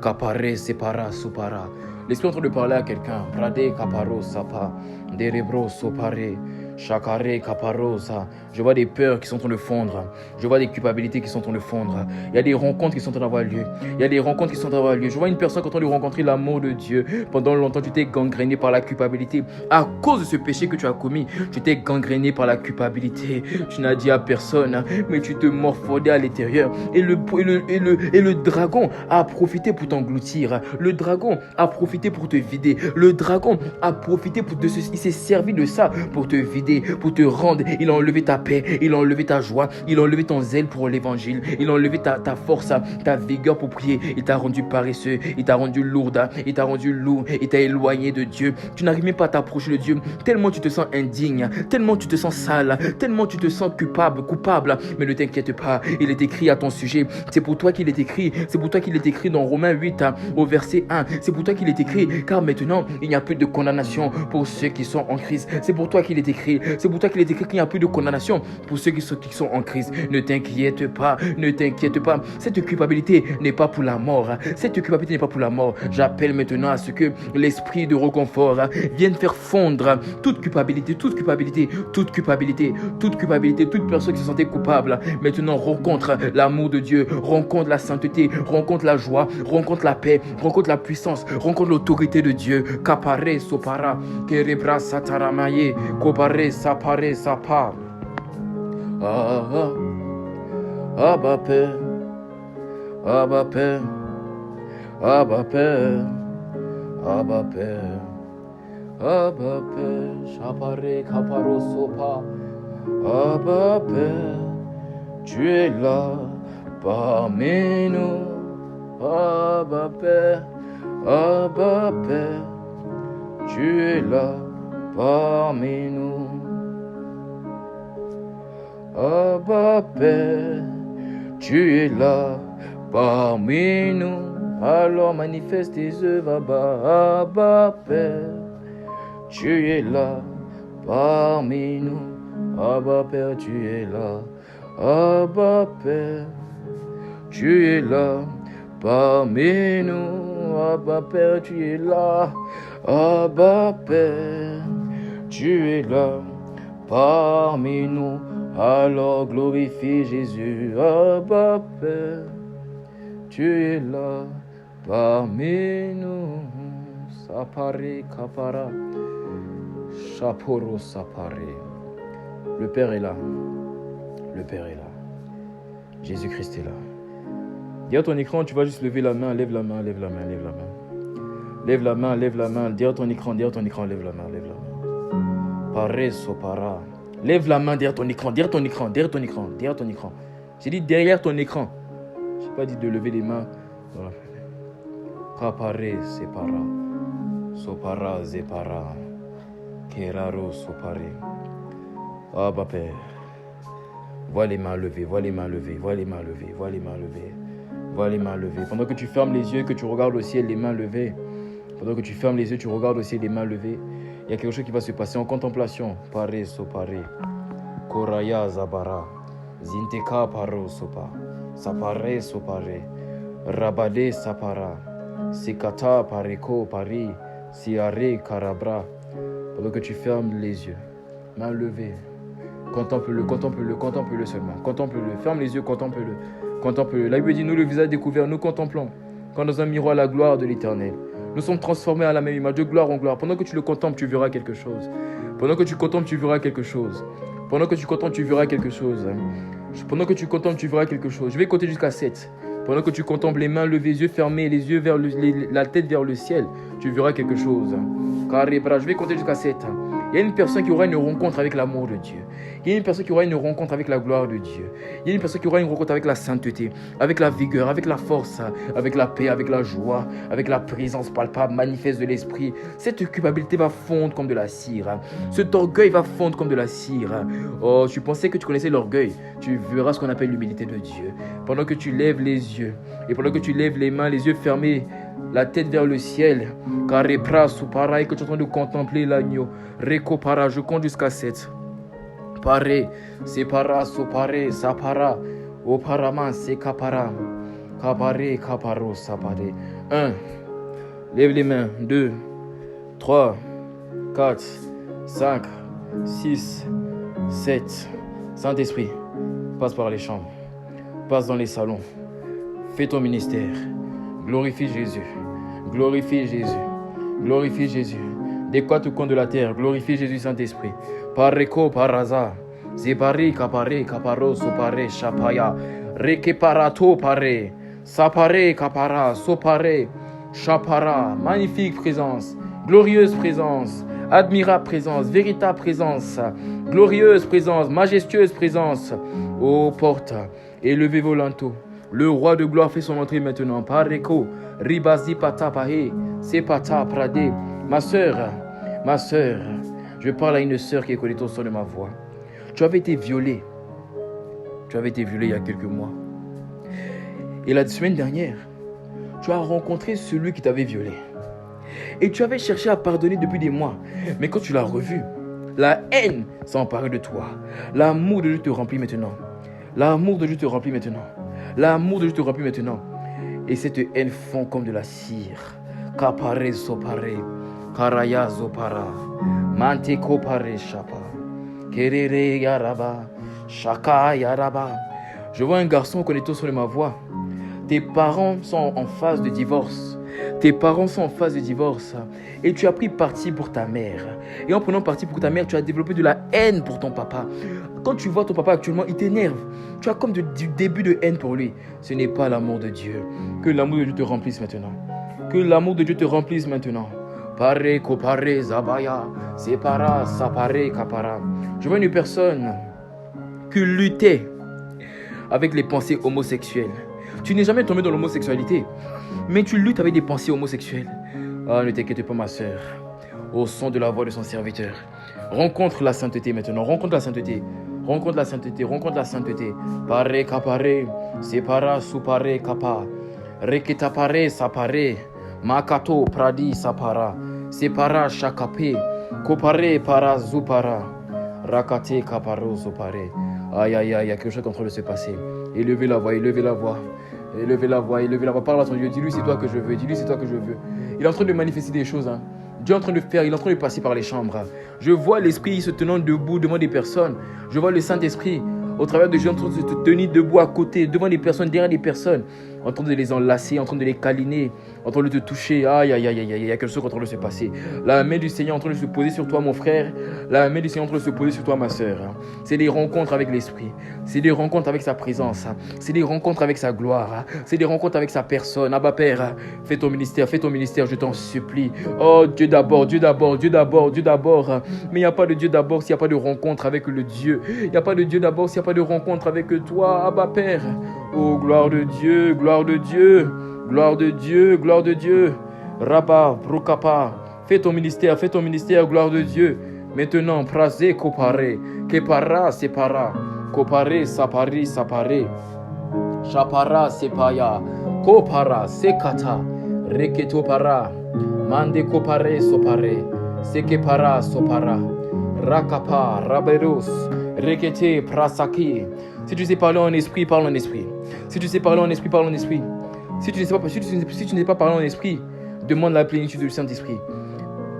Kapare, separa, supara. L'esprit est en train de parler à quelqu'un. Prade, kaparo, sapa. Derebro, sopare. Chakare, kaparosa. Je vois des peurs qui sont en train de fondre. Je vois des culpabilités qui sont en train de fondre. Il y a des rencontres qui sont en train d'avoir lieu. Je vois une personne qui est en train de rencontrer l'amour de Dieu. Pendant longtemps, tu t'es gangréné par la culpabilité. À cause de ce péché que tu as commis, tu t'es gangréné par la culpabilité. Tu n'as dit à personne, mais tu te morfondais à l'intérieur. Et le dragon a profité pour t'engloutir. Le dragon a profité pour te vider. Le dragon a profité il s'est servi de ça pour te vider, pour te rendre. Il a enlevé ta paix, il a enlevé ta joie, il a enlevé ton zèle pour l'évangile, il a enlevé ta force, ta vigueur pour prier. Il t'a rendu paresseux, il t'a rendu lourd, il t'a rendu lourd, il t'a éloigné de Dieu. Tu n'arrives même pas à t'approcher de Dieu, tellement tu te sens indigne, tellement tu te sens sale, tellement tu te sens coupable. Mais ne t'inquiète pas, il est écrit à ton sujet. C'est pour toi qu'il est écrit. C'est pour toi qu'il est écrit dans Romains 8 au verset 1. C'est pour toi qu'il est écrit, car maintenant il n'y a plus de condamnation pour ceux qui sont en Christ. C'est pour toi qu'il est écrit. C'est pour toi qu'il est écrit qu'il n'y a plus de condamnation pour ceux qui sont en Christ. Ne t'inquiète pas, ne t'inquiète pas. Cette culpabilité n'est pas pour la mort. Cette culpabilité n'est pas pour la mort. J'appelle maintenant à ce que l'esprit de réconfort vienne faire fondre toute culpabilité, toute personne qui se sentait coupable. Maintenant, rencontre l'amour de Dieu, rencontre la sainteté, rencontre la joie, rencontre la paix, rencontre la puissance, rencontre l'autorité de Dieu. Kapare sopara, kerebra sataramaye, kopare sapare sapa. Abba Père, Abba Père, Abba Père, Abba Père, Abba Père, chapare kaparo sopa. Abba Père, tu es là parmi nous. Abba Père, tu es là parmi nous. Abba Père, tu es là parmi nous. Alors manifeste tes œuvres, Abba Père, tu es là parmi nous. Abba Père, tu es là. Abba Père, tu es là parmi nous. Abba Père, tu es là. Abba Père, tu es là parmi nous. Alors glorifie Jésus. Abba Père, tu es là parmi nous. Sapare kapara, chaporo sapare. Le Père est là. Le Père est là. Jésus-Christ est là. Derrière ton écran, tu vas juste lever la main, lève la main, lève la main, lève la main. Lève la main, lève la main. Derrière ton écran, lève la main, lève la main. Pare sopara. Lève la main derrière ton écran, derrière ton écran, derrière ton écran, derrière ton écran. J'ai dit derrière ton écran. Je n'ai pas dit de lever les mains. Kapare separa. Sopara zepara. Keraro sopare. Abba Père, vois les mains levées, vois les mains levées, vois les mains levées, vois les mains levées, vois les mains levées. Pendant que tu fermes les yeux, que tu regardes au ciel, les mains levées. Pendant que tu fermes les yeux, tu regardes au ciel, les mains levées. Il y a quelque chose qui va se passer en contemplation. Pare sopare, koraya zabara, zinteka paro sopa, sapare sopare, rabade sapara, sekata pareko pari, Siare Karabra. Pendant que tu fermes les yeux, main levée, contemple-le seulement. Contemple-le, ferme les yeux, contemple-le. La Bible dit, nous le visage découvert, nous contemplons, quand dans un miroir la gloire de l'Éternel. Nous sommes transformés à la même image, de gloire en gloire. Pendant que tu le contemples, tu verras quelque chose. Pendant que tu contemples, tu verras quelque chose. Pendant que tu contemples, tu verras quelque chose. Pendant que tu contemples, tu verras quelque chose. Je vais compter jusqu'à 7. Pendant que tu contemples, les mains levées, les yeux fermés, les yeux vers la tête vers le ciel, tu verras quelque chose. Je vais compter jusqu'à 7. Il y a une personne qui aura une rencontre avec l'amour de Dieu. Il y a une personne qui aura une rencontre avec la gloire de Dieu. Il y a une personne qui aura une rencontre avec la sainteté, avec la vigueur, avec la force, avec la paix, avec la joie, avec la présence palpable, manifeste de l'esprit. Cette culpabilité va fondre comme de la cire. Cet orgueil va fondre comme de la cire. Oh, tu pensais que tu connaissais l'orgueil. Tu verras ce qu'on appelle l'humilité de Dieu. Pendant que tu lèves les yeux et pendant que tu lèves les mains, les yeux fermés, la tête vers le ciel, Karepra Soupara, et que tu es en train de contempler l'agneau, Rekopara, je compte jusqu'à 7. Paré, Separa, Sopare, Sapara, Oparaman, Sekapara, Kapare, Kaparo, Sapare. 1. Lève les mains. 2, 3, 4, 5, 6, 7. Saint-Esprit, passe par les chambres, passe dans les salons, fais ton ministère. Glorifie Jésus, glorifie Jésus, glorifie Jésus. Des quatre coins de la terre, glorifie Jésus Saint-Esprit. Pareko paraza, zebari kapare kaparo sopare chapaya, rekeparato pare, sapare kapara sopare chapara. Magnifique présence, glorieuse présence, admirable présence, véritable présence, glorieuse présence, majestueuse présence. Ô porte, élevez vos linteaux. Le roi de gloire fait son entrée maintenant. Pareko, ribazi pata pahe, sepata prade. Ma sœur, je parle à une sœur qui écoute au son de ma voix. Tu avais été violée. Tu avais été violée il y a quelques mois. Et la semaine dernière, tu as rencontré celui qui t'avait violée. Et tu avais cherché à pardonner depuis des mois. Mais quand tu l'as revu, la haine s'est emparée de toi. L'amour de Dieu te remplit maintenant. L'amour de Dieu te remplit maintenant. L'amour de Dieu te remplit maintenant. Et cette haine fond comme de la cire. Kapare sopare. Karaya zopara. Mante kopare shapa. Kerere yaraba. Shaka yaraba. Je vois un garçon connaît sur ma voix. Tes parents sont en phase de divorce. Tes parents sont en phase de divorce. Et tu as pris parti pour ta mère. Et en prenant parti pour ta mère, tu as développé de la haine pour ton papa. Quand tu vois ton papa actuellement, il t'énerve. Tu as comme du début de haine pour lui. Ce n'est pas l'amour de Dieu. Que l'amour de Dieu te remplisse maintenant. Que l'amour de Dieu te remplisse maintenant. Pare, kopare, zabaya, separa, sapare, kapara. Je vois une personne qui luttait avec les pensées homosexuelles. Tu n'es jamais tombé dans l'homosexualité, mais tu luttes avec des pensées homosexuelles. Ah, ne t'inquiète pas, ma sœur. Au son de la voix de son serviteur. Rencontre la sainteté maintenant. Rencontre la sainteté. Rencontre la sainteté. Rencontre la sainteté. Pare, kapare, separa, supare, kapa. Reketapare, sapare. Makato, pradi, sapara. Separa, chakape. Kopare, para, zupara. Rakate, kaparo, zupare. Aïe, aïe, aïe, il y a quelque chose qui est en train de se passer. Élevez la voix, élevez la voix. Élevez la voix, élevez la voix. Parle à ton Dieu. Dis-lui c'est toi que je veux. Dis-lui c'est toi que je veux. Il est en train de manifester des choses. Dieu est en train de faire. Il est en train de passer par les chambres. Je vois l'Esprit se tenant debout devant des personnes. Je vois le Saint-Esprit au travers de gens en train de se tenir debout à côté, devant des personnes, derrière des personnes, en train de les enlacer, en train de les câliner, en train de te toucher. Aïe, aïe, aïe, aïe, aïe, il y a quelque chose qui est en train de se passer. La main du Seigneur est en train de se poser sur toi, mon frère. La main du Seigneur est en train de se poser sur toi, ma sœur. C'est des rencontres avec l'Esprit. C'est des rencontres avec sa présence. C'est des rencontres avec sa gloire. C'est des rencontres avec sa personne. Abba Père, fais ton ministère, je t'en supplie. Oh, Dieu d'abord, Dieu d'abord, Dieu d'abord, Dieu d'abord. Mais il n'y a pas de Dieu d'abord s'il n'y a pas de rencontre avec le Dieu. Il n'y a pas de Dieu d'abord s'il n'y a pas de rencontre avec toi, Abba Père. Oh, gloire de Dieu, gloire de Dieu, gloire de Dieu, gloire de Dieu. Rabba, Brokapa, fais ton ministère, gloire de Dieu. Maintenant, prasé, kopare, kepara, separa, kopare, sapari, sapare, chapara, sepaya, kopara, sekata, reketopara, mande kopare, sopare, sekepara, sopara, rakapa, raberos, rekete, prasaki. Si tu sais parler en esprit, parle en esprit. Si tu sais parler en esprit, parle en esprit. Si tu ne sais pas parler en esprit, demande la plénitude du Saint-Esprit.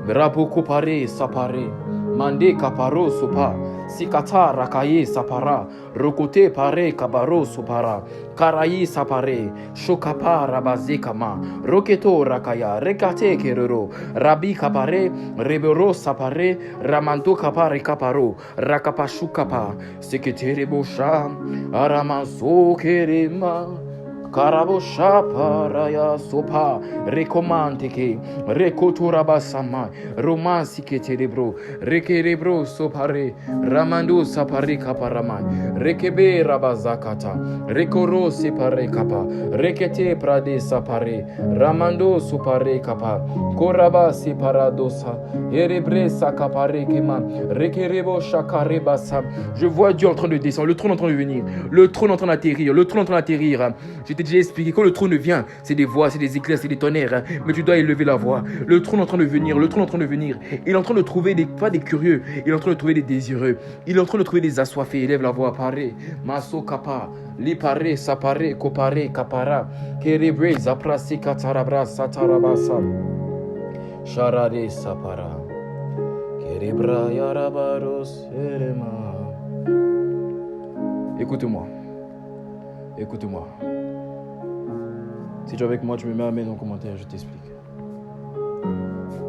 Braboko pare sapare. Mande kaparo sopa. Sikata rakaye sapara. Rokote pare kabaro sopara. Karayi sapare. Shokapa rabaze kama. Roketo rakaya. Rekate kerero. Rabi kapare. Rebero sapare. Ramando kapare kaparo. Rakapashukapa. Seketere bosha. Aramanso kerema. Karabosha paraya sopa recomanteke recoturabasama romansi ke cerebro rekerebro sopare ramando sapare kaparama rekebe rabazakata rekoro separe kapa rekete prade sapare ramando sopare kapa koraba separadosa erebre sakapare kema rekerebo shakarebasa. Je vois Dieu en train de descendre, le trône en train de venir, le trône en train d'atterrir, le trône en train d'atterrir. Je t'ai déjà expliqué, quand le trône vient, c'est des voix, c'est des éclairs, c'est des tonnerres, mais tu dois élever la voix. Le trône est en train de venir, le trône est en train de venir. Il est en train de trouver pas des curieux, il est en train de trouver des désireux. Il est en train de trouver des assoiffés. Élève la voix, paré, maso kapa, li paré, sapare, kopare, kapara, kerebre, zaprase, katarabra, satarabasa, charare, sapara, kerebra, yarabaros, erema. Écoute-moi. Écoute-moi. Si tu es avec moi, tu me mets amen en commentaire, je t'explique.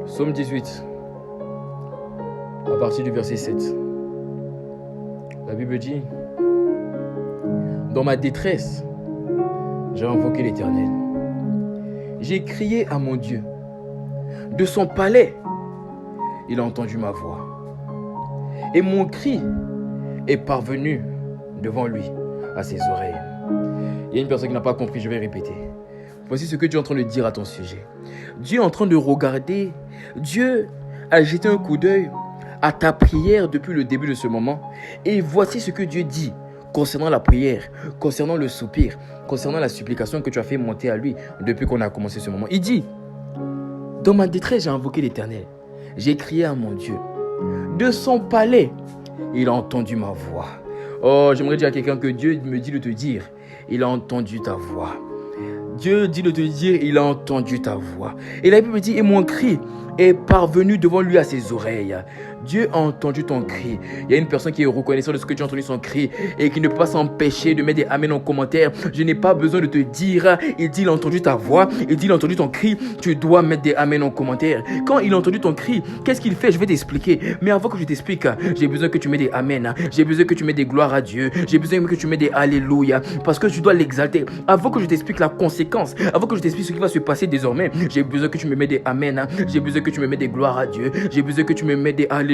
Psaume 18, à partir du verset 7. La Bible dit: dans ma détresse, j'ai invoqué l'Éternel. J'ai crié à mon Dieu. De son palais, il a entendu ma voix. Et mon cri est parvenu devant lui, à ses oreilles. Il y a une personne qui n'a pas compris, je vais répéter. Voici ce que Dieu est en train de dire à ton sujet. Dieu est en train de regarder. Dieu a jeté un coup d'œil à ta prière depuis le début de ce moment. Et voici ce que Dieu dit concernant la prière, concernant le soupir, concernant la supplication que tu as fait monter à lui depuis qu'on a commencé ce moment. Il dit: dans ma détresse, j'ai invoqué l'Éternel. J'ai crié à mon Dieu. De son palais, il a entendu ma voix. Oh, j'aimerais dire à quelqu'un que Dieu me dit de te dire: il a entendu ta voix. Dieu dit de te dire: il a entendu ta voix. Et la Bible me dit: et mon cri est parvenu devant lui à ses oreilles. Dieu a entendu ton cri. Il y a une personne qui est reconnaissante de ce que tu as entendu son cri et qui ne peut pas s'empêcher de mettre des amen en commentaire. Je n'ai pas besoin de te dire: il dit il a entendu ta voix, il dit il a entendu ton cri. Tu dois mettre des amen en commentaire. Quand il a entendu ton cri, qu'est-ce qu'il fait? Je vais t'expliquer. Mais avant que je t'explique, j'ai besoin que tu mettes des amen. J'ai besoin que tu mettes des gloires à Dieu. J'ai besoin que tu mettes des alléluia. Parce que tu dois l'exalter. Avant que je t'explique la conséquence, avant que je t'explique ce qui va se passer désormais, j'ai besoin que tu me mettes des amen. J'ai besoin que tu me mettes des gloires à Dieu. J'ai besoin que tu me mettes des alléluia.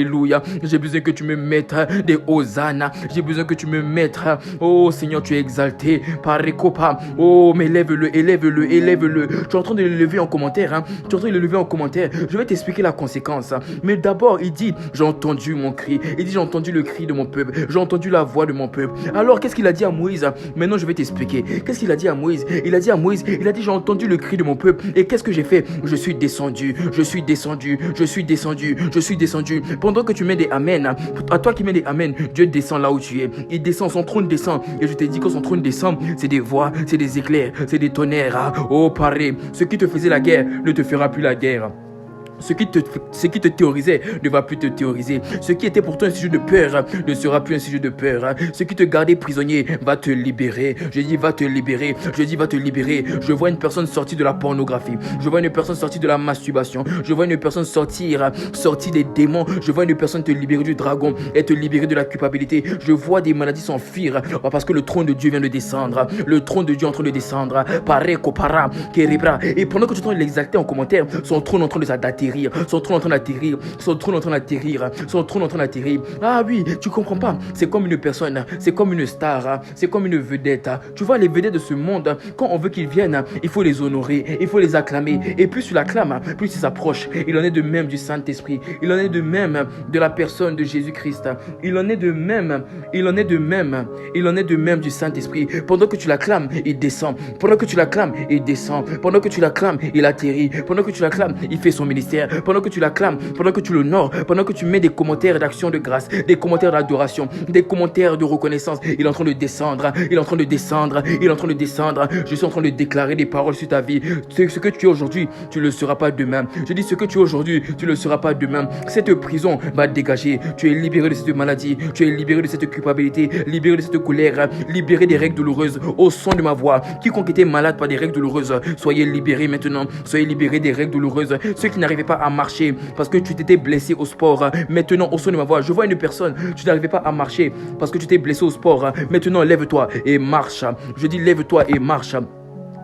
J'ai besoin que tu me mettes des hosanna. J'ai besoin que tu me mettes, oh Seigneur, tu es exalté par Recopa. Oh, mais élève-le, élève-le, élève-le. Tu es en train de le lever en commentaire. Tu es en train de le lever en commentaire. Je vais t'expliquer la conséquence. Mais d'abord, il dit: j'ai entendu mon cri. Il dit: j'ai entendu le cri de mon peuple. J'ai entendu la voix de mon peuple. Alors, qu'est-ce qu'il a dit à Moïse? Maintenant, je vais t'expliquer. Qu'est-ce qu'il a dit à Moïse? Il a dit à Moïse, il a dit: j'ai entendu le cri de mon peuple. Et qu'est-ce que j'ai fait? Je suis descendu, je suis descendu, je suis descendu, je suis descendu. Pendant que tu mets des amen, à toi qui mets des amen, Dieu descend là où tu es. Il descend, son trône descend. Et je t'ai dit que son trône descend, c'est des voix, c'est des éclairs, c'est des tonnerres. Oh, pareil, ce qui te faisait la guerre ne te fera plus la guerre. Ce qui te théorisait ne va plus te théoriser. Ce qui était pour toi un sujet de peur ne sera plus un sujet de peur. Ce qui te gardait prisonnier va te libérer. Je dis va te libérer. Je dis va te libérer. Je vois une personne sortie de la pornographie. Je vois une personne sortie de la masturbation. Je vois une personne sortie des démons. Je vois une personne te libérer du dragon et te libérer de la culpabilité. Je vois des maladies s'enfuir parce que le trône de Dieu vient de descendre. Le trône de Dieu est en train de descendre. Pareko para kerebra. Et pendant que tu es en train de l'exalter en commentaire, son trône est en train de s'atterrir. Son trône est en train d'atterrir. Son trône est en train d'atterrir. Son trône est en train d'atterrir. Ah oui, tu comprends pas. C'est comme une personne. C'est comme une star. C'est comme une vedette. Tu vois, les vedettes de ce monde, quand on veut qu'ils viennent, il faut les honorer. Il faut les acclamer. Et plus tu l'acclames, plus ils s'approchent. Il en est de même du Saint-Esprit. Il en est de même de la personne de Jésus-Christ. Il en est de même. Il en est de même. Il en est de même du Saint-Esprit. Pendant que tu l'acclames, il descend. Pendant que tu l'acclames, il descend. Pendant que tu l'acclames, il atterrit. Pendant que tu l'acclames, il fait son ministère. commentaires, pendant que tu l'acclames, pendant que tu l'honores, pendant que tu mets des commentaires d'action de grâce, des commentaires d'adoration, des commentaires de reconnaissance, il est en train de descendre, il est en train de descendre, il est en train de descendre. Je suis en train de déclarer des paroles sur ta vie. Ce que tu es aujourd'hui, tu ne le seras pas demain. Je dis ce que tu es aujourd'hui, tu ne le seras pas demain. Cette prison va te dégager. Tu es libéré de cette maladie, tu es libéré de cette culpabilité, libéré de cette colère, libéré des règles douloureuses au son de ma voix. Quiconque était malade par des règles douloureuses, soyez libérés maintenant. Soyez libérés des règles douloureuses. Ceux qui n'arrivaient pas à marcher parce que tu t'étais blessé au sport, maintenant au son de ma voix, je vois une personne, tu n'arrivais pas à marcher parce que tu t'es blessé au sport. Maintenant lève-toi et marche. Je dis lève-toi et marche.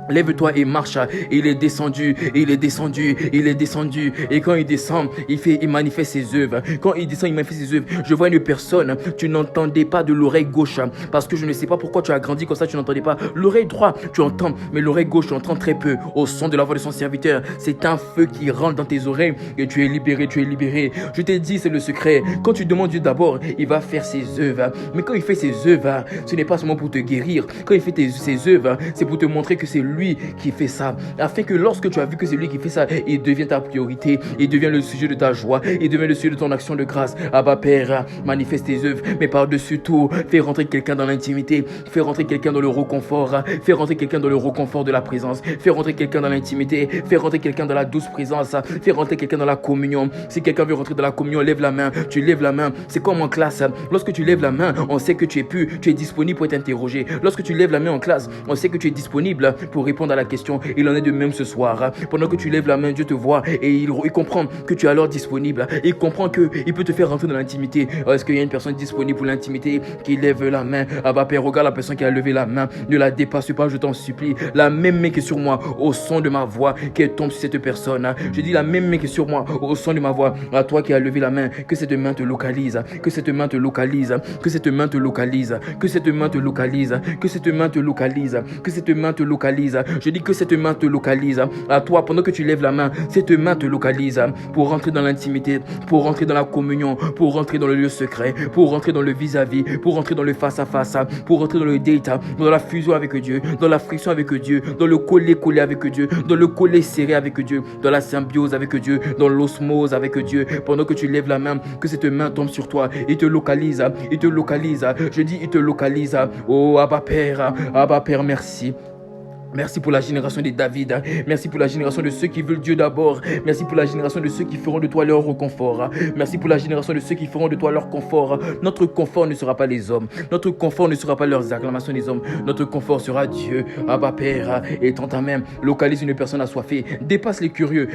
Lève-toi et marche. Il est descendu, il est descendu, il est descendu. Et quand il descend, il manifeste ses œuvres. Quand il descend, il manifeste ses œuvres. Je vois une personne, tu n'entendais pas de l'oreille gauche. Parce que je ne sais pas pourquoi tu as grandi comme ça, tu n'entendais pas. L'oreille droite, tu entends, mais l'oreille gauche, tu entends très peu. Au son de la voix de son serviteur, c'est un feu qui rentre dans tes oreilles et tu es libéré, tu es libéré. Je t'ai dit, c'est le secret. Quand tu demandes Dieu d'abord, il va faire ses œuvres. Mais quand il fait ses œuvres, ce n'est pas seulement pour te guérir. Quand il fait ses œuvres, c'est pour te montrer que c'est lui qui fait ça, afin que lorsque tu as vu que c'est lui qui fait ça, il devient ta priorité, il devient le sujet de ta joie, il devient le sujet de ton action de grâce. Abba Père, manifeste tes œuvres, mais par-dessus tout, fais rentrer quelqu'un dans l'intimité, fais rentrer quelqu'un dans le reconfort, fais rentrer quelqu'un dans le reconfort de la présence, fais rentrer quelqu'un dans l'intimité, fais rentrer quelqu'un dans la douce présence, fais rentrer quelqu'un dans la communion. Si quelqu'un veut rentrer dans la communion, lève la main, tu lèves la main. C'est comme en classe, lorsque tu lèves la main, on sait que tu es disponible pour être interrogé. Lorsque tu lèves la main en classe, on sait que tu es disponible pour répondre à la question. Il en est de même ce soir. Pendant que tu lèves la main, Dieu te voit et il comprend que tu es alors disponible. Il comprend qu'il peut te faire rentrer dans l'intimité. Est-ce qu'il y a une personne disponible pour l'intimité qui lève la main? Ah bah Père, regarde la personne qui a levé la main. Ne la dépasse pas, je t'en supplie. La même main qui est sur moi, au son de ma voix, qu'elle tombe sur cette personne. Je dis la même main qui est sur moi, au son de ma voix. À toi qui as levé la main, que cette main te localise. Que cette main te localise. Que cette main te localise. Que cette main te localise. Que cette main te localise. Que cette main te localise. Je dis que cette main te localise. À toi, pendant que tu lèves la main, cette main te localise pour rentrer dans l'intimité, pour rentrer dans la communion, pour rentrer dans le lieu secret, pour rentrer dans le vis-à-vis, pour rentrer dans le face-à-face, pour rentrer dans le date, dans la fusion avec Dieu, dans la friction avec Dieu, dans le coller avec Dieu, dans le coller serré avec Dieu, dans la symbiose avec Dieu, dans l'osmose avec Dieu. Pendant que tu lèves la main, que cette main tombe sur toi, il te localise, il te localise. Je dis, il te localise. Oh, Abba Père, merci. Merci pour la génération de David. Merci pour la génération de ceux qui veulent Dieu d'abord. Merci pour la génération de ceux qui feront de toi leur reconfort. Merci pour la génération de ceux qui feront de toi leur confort. Notre confort ne sera pas les hommes. Notre confort ne sera pas leurs acclamations des hommes. Notre confort sera Dieu. Abba Père, étends ta main, localise une personne assoiffée. Dépasse les curieux,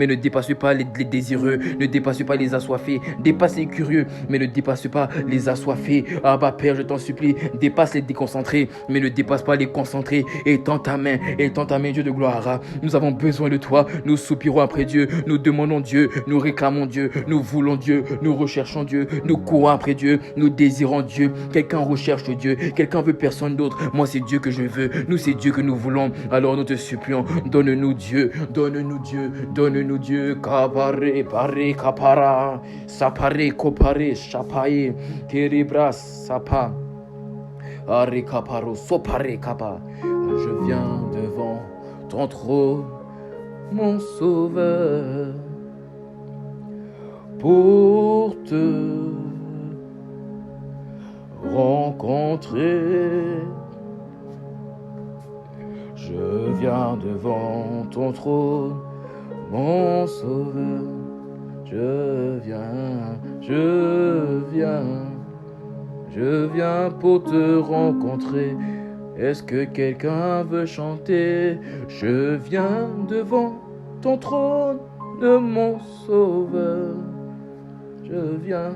mais ne dépasse pas les désireux. Ne dépasse pas les assoiffés. Dépasse les curieux, mais ne dépasse pas les assoiffés. Abba Père, je t'en supplie, dépasse les déconcentrés, mais ne dépasse pas les concentrés. Étends ta main, Dieu de gloire. Nous avons besoin de toi. Nous soupirons après Dieu. Nous demandons Dieu. Nous réclamons Dieu. Nous voulons Dieu. Nous recherchons Dieu. Nous courons après Dieu. Nous désirons Dieu. Quelqu'un recherche Dieu. Quelqu'un veut personne d'autre. Moi, c'est Dieu que je veux. Nous, c'est Dieu que nous voulons. Alors, nous te supplions. Donne-nous Dieu. Donne-nous Dieu. Donne-nous Dieu. Kapare, pare, kapara. Sapare, kopare, chapaye. Keribras, sapa. Are, kaparo, sopare, kapa. Je viens devant ton trône, mon sauveur, pour te rencontrer. Je viens devant ton trône, mon sauveur. Je viens pour te rencontrer. Est-ce que quelqu'un veut chanter? Je viens devant ton trône de mon sauveur. Je viens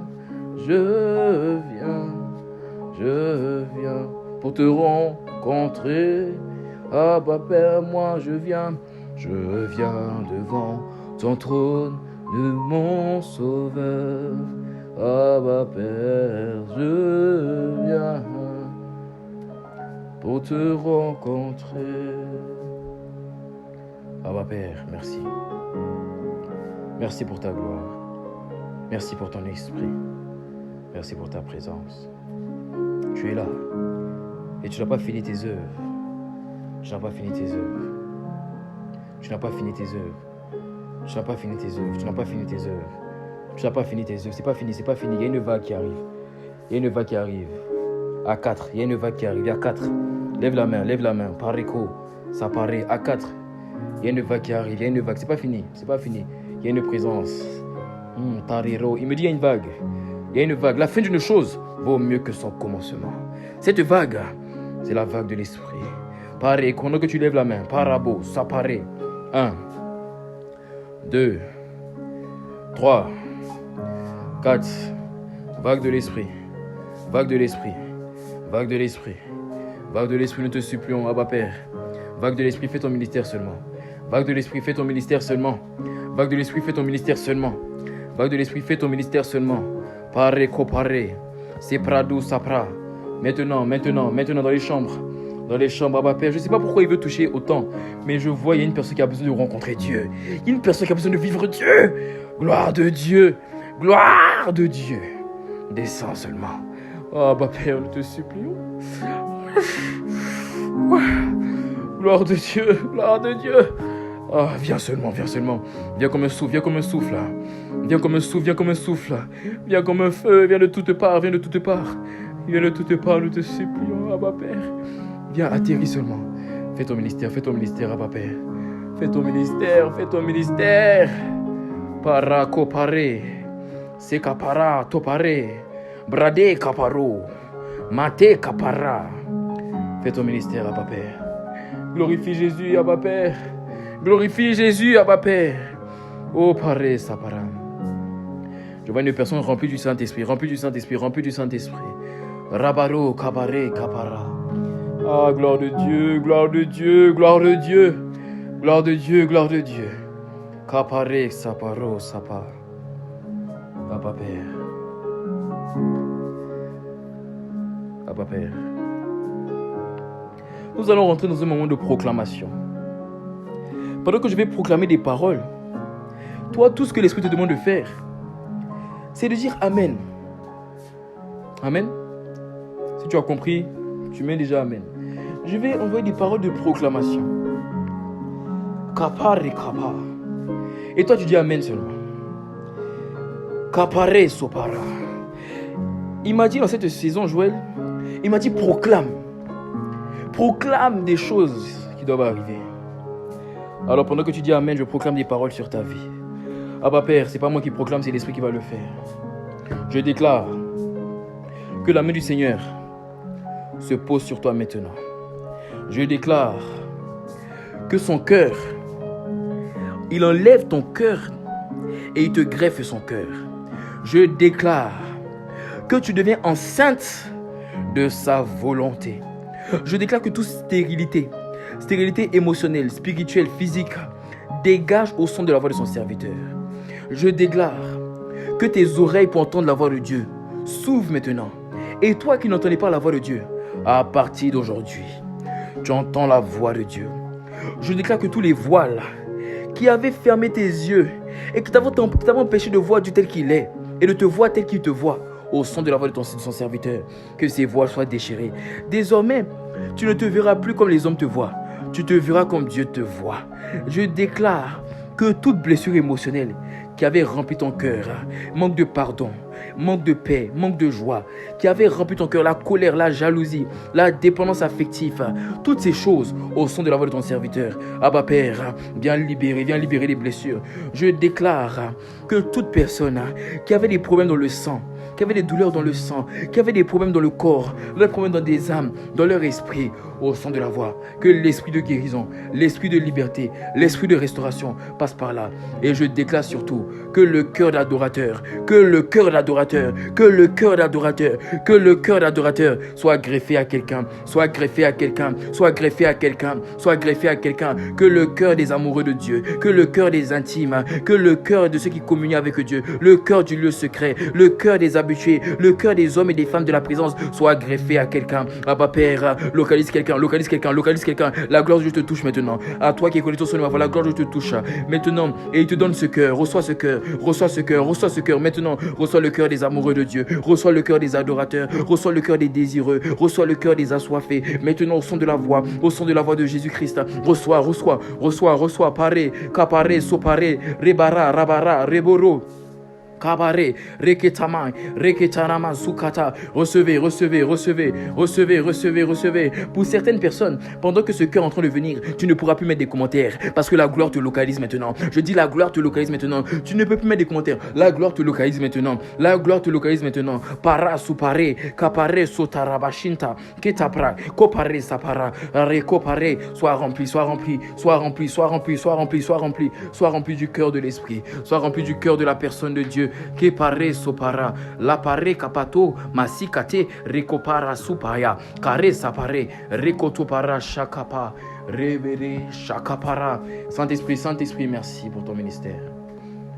pour te rencontrer. Abba Père, moi je viens devant ton trône de mon sauveur. Abba Père, je viens pour te rencontrer. Abba Père, merci. Merci pour ta gloire. Merci pour ton esprit. Merci pour ta présence. Tu es là. Et tu n'as pas fini tes œuvres. Tu n'as pas fini tes œuvres. Tu n'as pas fini tes œuvres. Tu n'as pas fini tes œuvres. Tu n'as pas fini tes œuvres. Tu n'as pas fini tes œuvres. C'est pas fini, c'est pas fini. Il y a une vague qui arrive. Il y a une vague qui arrive. À 4. Il y a une vague qui arrive. À 4. Lève la main, lève la main. Pareko. Ça paraît. À 4. Il y a une vague qui arrive. Il y a une vague. C'est pas fini. C'est pas fini. Il y a une présence. Tariro. Il me dit il y a une vague. Il y a une vague. La fin d'une chose vaut mieux que son commencement. Cette vague, c'est la vague de l'esprit. Paré, pendant que tu lèves la main. Parabo. Ça paraît. 1, 2, 3, 4. Vague de l'esprit. Vague de l'esprit. Vague de l'esprit. Vague de l'esprit, nous te supplions, Abba Père. Vague de l'esprit, fais ton ministère seulement. Vague de l'esprit, fais ton ministère seulement. Vague de l'esprit, fais ton ministère seulement. Vague de l'esprit, fais ton ministère seulement. Paré, coparé. C'est Prado, Sapra. Maintenant, dans les chambres. Dans les chambres, Abba Père. Je ne sais pas pourquoi il veut toucher autant, mais je vois, il y a une personne qui a besoin de rencontrer Dieu. Il y a une personne qui a besoin de vivre Dieu. Gloire de Dieu. Gloire de Dieu. Descends seulement. Oh, Abba Père, nous te supplions. Gloire de Dieu. Gloire de Dieu. Oh, viens seulement, viens seulement. Viens comme un souffle, viens comme un souffle. Viens comme un souffle, viens comme un souffle. Viens comme un feu, viens de toutes parts, viens de toutes parts. Viens de toutes parts, nous te supplions, Abba Père. Viens, atterris seulement. Fais ton ministère, Abba Père. Fais ton ministère. Para kopare. Sekapara topare. Brade kaparo. Mate kapara. Fais ton ministère, Abba Père. Glorifie Jésus, Abba Père. Glorifie Jésus, Abba Père. Oh, pare sapara. Je vois une personne remplie du Saint-Esprit, remplie du Saint-Esprit. Rabaro kabare kapara. Ah, gloire de Dieu. Gloire de Dieu. Kapare saparo sapa. Abba Père. Abba Père. Nous allons rentrer dans un moment de proclamation. Pendant que je vais proclamer des paroles, toi, tout ce que l'Esprit te demande de faire, c'est de dire Amen. Amen. Si tu as compris, tu mets déjà Amen. Je vais envoyer des paroles de proclamation. Kapare kapa. Et toi, tu dis Amen seulement. Kapare sopara. Il m'a dit dans cette saison, Joël, il m'a dit proclame. Proclame des choses qui doivent arriver. Alors pendant que tu dis Amen, je proclame des paroles sur ta vie. Abba Père, c'est pas moi qui proclame, c'est l'Esprit qui va le faire. Je déclare que la main du Seigneur se pose sur toi maintenant. Je déclare que son cœur, il enlève ton cœur et il te greffe son cœur. Je déclare que tu deviens enceinte de sa volonté. Je déclare que toute stérilité émotionnelle, spirituelle, physique, dégage au son de la voix de son serviteur. Je déclare que tes oreilles pour entendre la voix de Dieu s'ouvrent maintenant. Et toi qui n'entendais pas la voix de Dieu, à partir d'aujourd'hui, tu entends la voix de Dieu. Je déclare que tous les voiles qui avaient fermé tes yeux et qui t'avaient empêché de voir Dieu tel qu'il est et de te voir tel qu'il te voit, au son de la voix de son serviteur, que ces voiles soient déchirées. Désormais, tu ne te verras plus comme les hommes te voient. Tu te verras comme Dieu te voit. Je déclare que toute blessure émotionnelle qui avait rempli ton cœur, manque de pardon, manque de paix, manque de joie, qui avait rempli ton cœur, la colère, la jalousie, la dépendance affective, toutes ces choses au son de la voix de ton serviteur. Abba Père, viens libérer les blessures. Je déclare que toute personne qui avait des problèmes dans le sang, qui avait des douleurs dans le sang, qui avait des problèmes dans le corps, des problèmes dans des âmes, dans leur esprit, au son de la voix, que l'esprit de guérison, l'esprit de liberté, l'esprit de restauration passe par là. Et je déclare surtout que le cœur d'adorateur, soit greffé à quelqu'un, que le cœur des amoureux de Dieu, que le cœur des intimes, que le cœur de ceux qui communient avec Dieu, le cœur du lieu secret, le cœur des habitués, le cœur des hommes et des femmes de la présence soit greffé à quelqu'un. Abba Père, localise quelqu'un quelqu'un, localise quelqu'un, localise quelqu'un. La gloire de Dieu te touche maintenant. À toi qui es connecté sur le voix, la gloire de Dieu te touche maintenant. Et il te donne ce cœur. Reçois ce cœur, reçois ce cœur, reçois ce cœur. Maintenant, reçois le cœur des amoureux de Dieu. Reçois le cœur des adorateurs. Reçois le cœur des désireux. Reçois le cœur des assoiffés. Maintenant, au son de la voix de Jésus-Christ. Reçois, reçois, reçois, reçois. Paré, caparé, soparé, rebara, rabara, reboro. Kabare, Reketama, Reketarama, Sukata. Recevez, recevez, recevez, recevez, recevez, recevez. Pour certaines personnes, pendant que ce cœur est en train de venir, tu ne pourras plus mettre des commentaires parce que la gloire te localise maintenant. Je dis la gloire te localise maintenant. Tu ne peux plus mettre des commentaires. La gloire te localise maintenant. La gloire te localise maintenant. Para, supare, kapare, sotarabashinta, ketapra, kopare, sapara, rekopare. Sois rempli, sois rempli, sois rempli, sois rempli, sois rempli, sois rempli, sois rempli du cœur de l'esprit. Sois rempli du cœur de la personne de Dieu. Que pare sopara, la pare capato, masikate, recopara supaya, care sapare, recotopara chakapa, revere chakapara. Saint-Esprit, Saint-Esprit, merci pour ton ministère.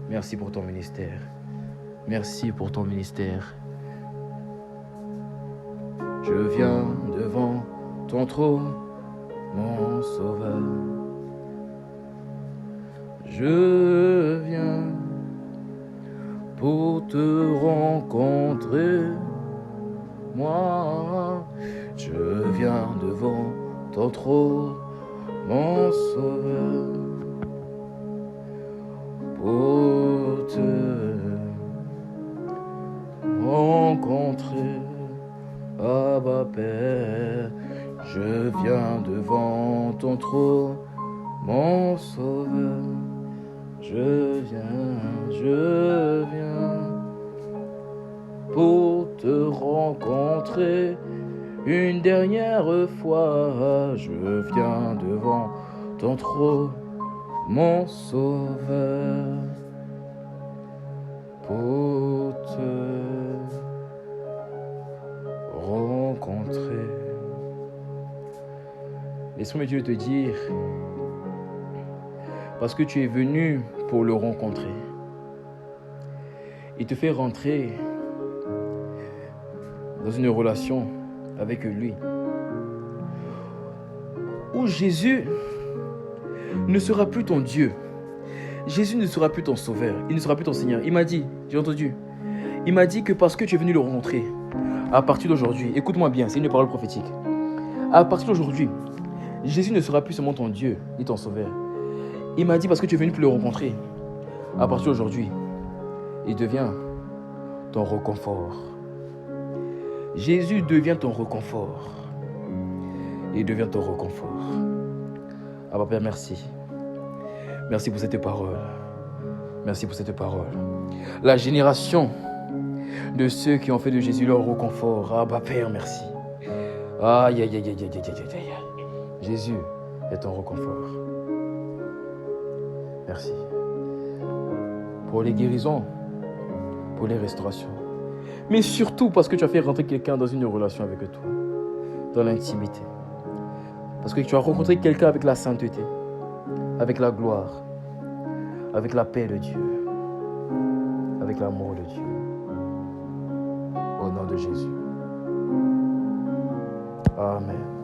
Merci pour ton ministère. Merci pour ton ministère. Je viens devant ton trône, mon sauveur. Je viens pour te rencontrer, moi, je viens devant ton trône, mon sauveur, pour te rencontrer, Abba Père, je viens devant ton trône, mon sauveur. Je viens pour te rencontrer une dernière fois. Je viens devant ton trône, mon sauveur, pour te rencontrer. Laisse-moi Dieu te dire, parce que tu es venu pour le rencontrer. Il te fait rentrer dans une relation avec lui, où Jésus ne sera plus ton Dieu. Jésus ne sera plus ton sauveur. Il ne sera plus ton Seigneur. Il m'a dit, j'ai entendu, il m'a dit que parce que tu es venu le rencontrer, à partir d'aujourd'hui, écoute-moi bien, c'est une parole prophétique. À partir d'aujourd'hui, Jésus ne sera plus seulement ton Dieu, ni ton sauveur. Il m'a dit parce que tu es venu pour le rencontrer. À partir d'aujourd'hui, il devient ton réconfort. Jésus devient ton réconfort. Il devient ton réconfort. Ah Père, merci. Merci pour cette parole. Merci pour cette parole. La génération de ceux qui ont fait de Jésus leur réconfort. Ah Père, merci. Aïe, aïe, aïe, aïe, aïe, aïe, aïe. Jésus est ton réconfort. Merci. Pour les guérisons, pour les restaurations. Mais surtout parce que tu as fait rentrer quelqu'un dans une relation avec toi. Dans l'intimité. Parce que tu as rencontré quelqu'un avec la sainteté. Avec la gloire. Avec la paix de Dieu. Avec l'amour de Dieu. Au nom de Jésus. Amen.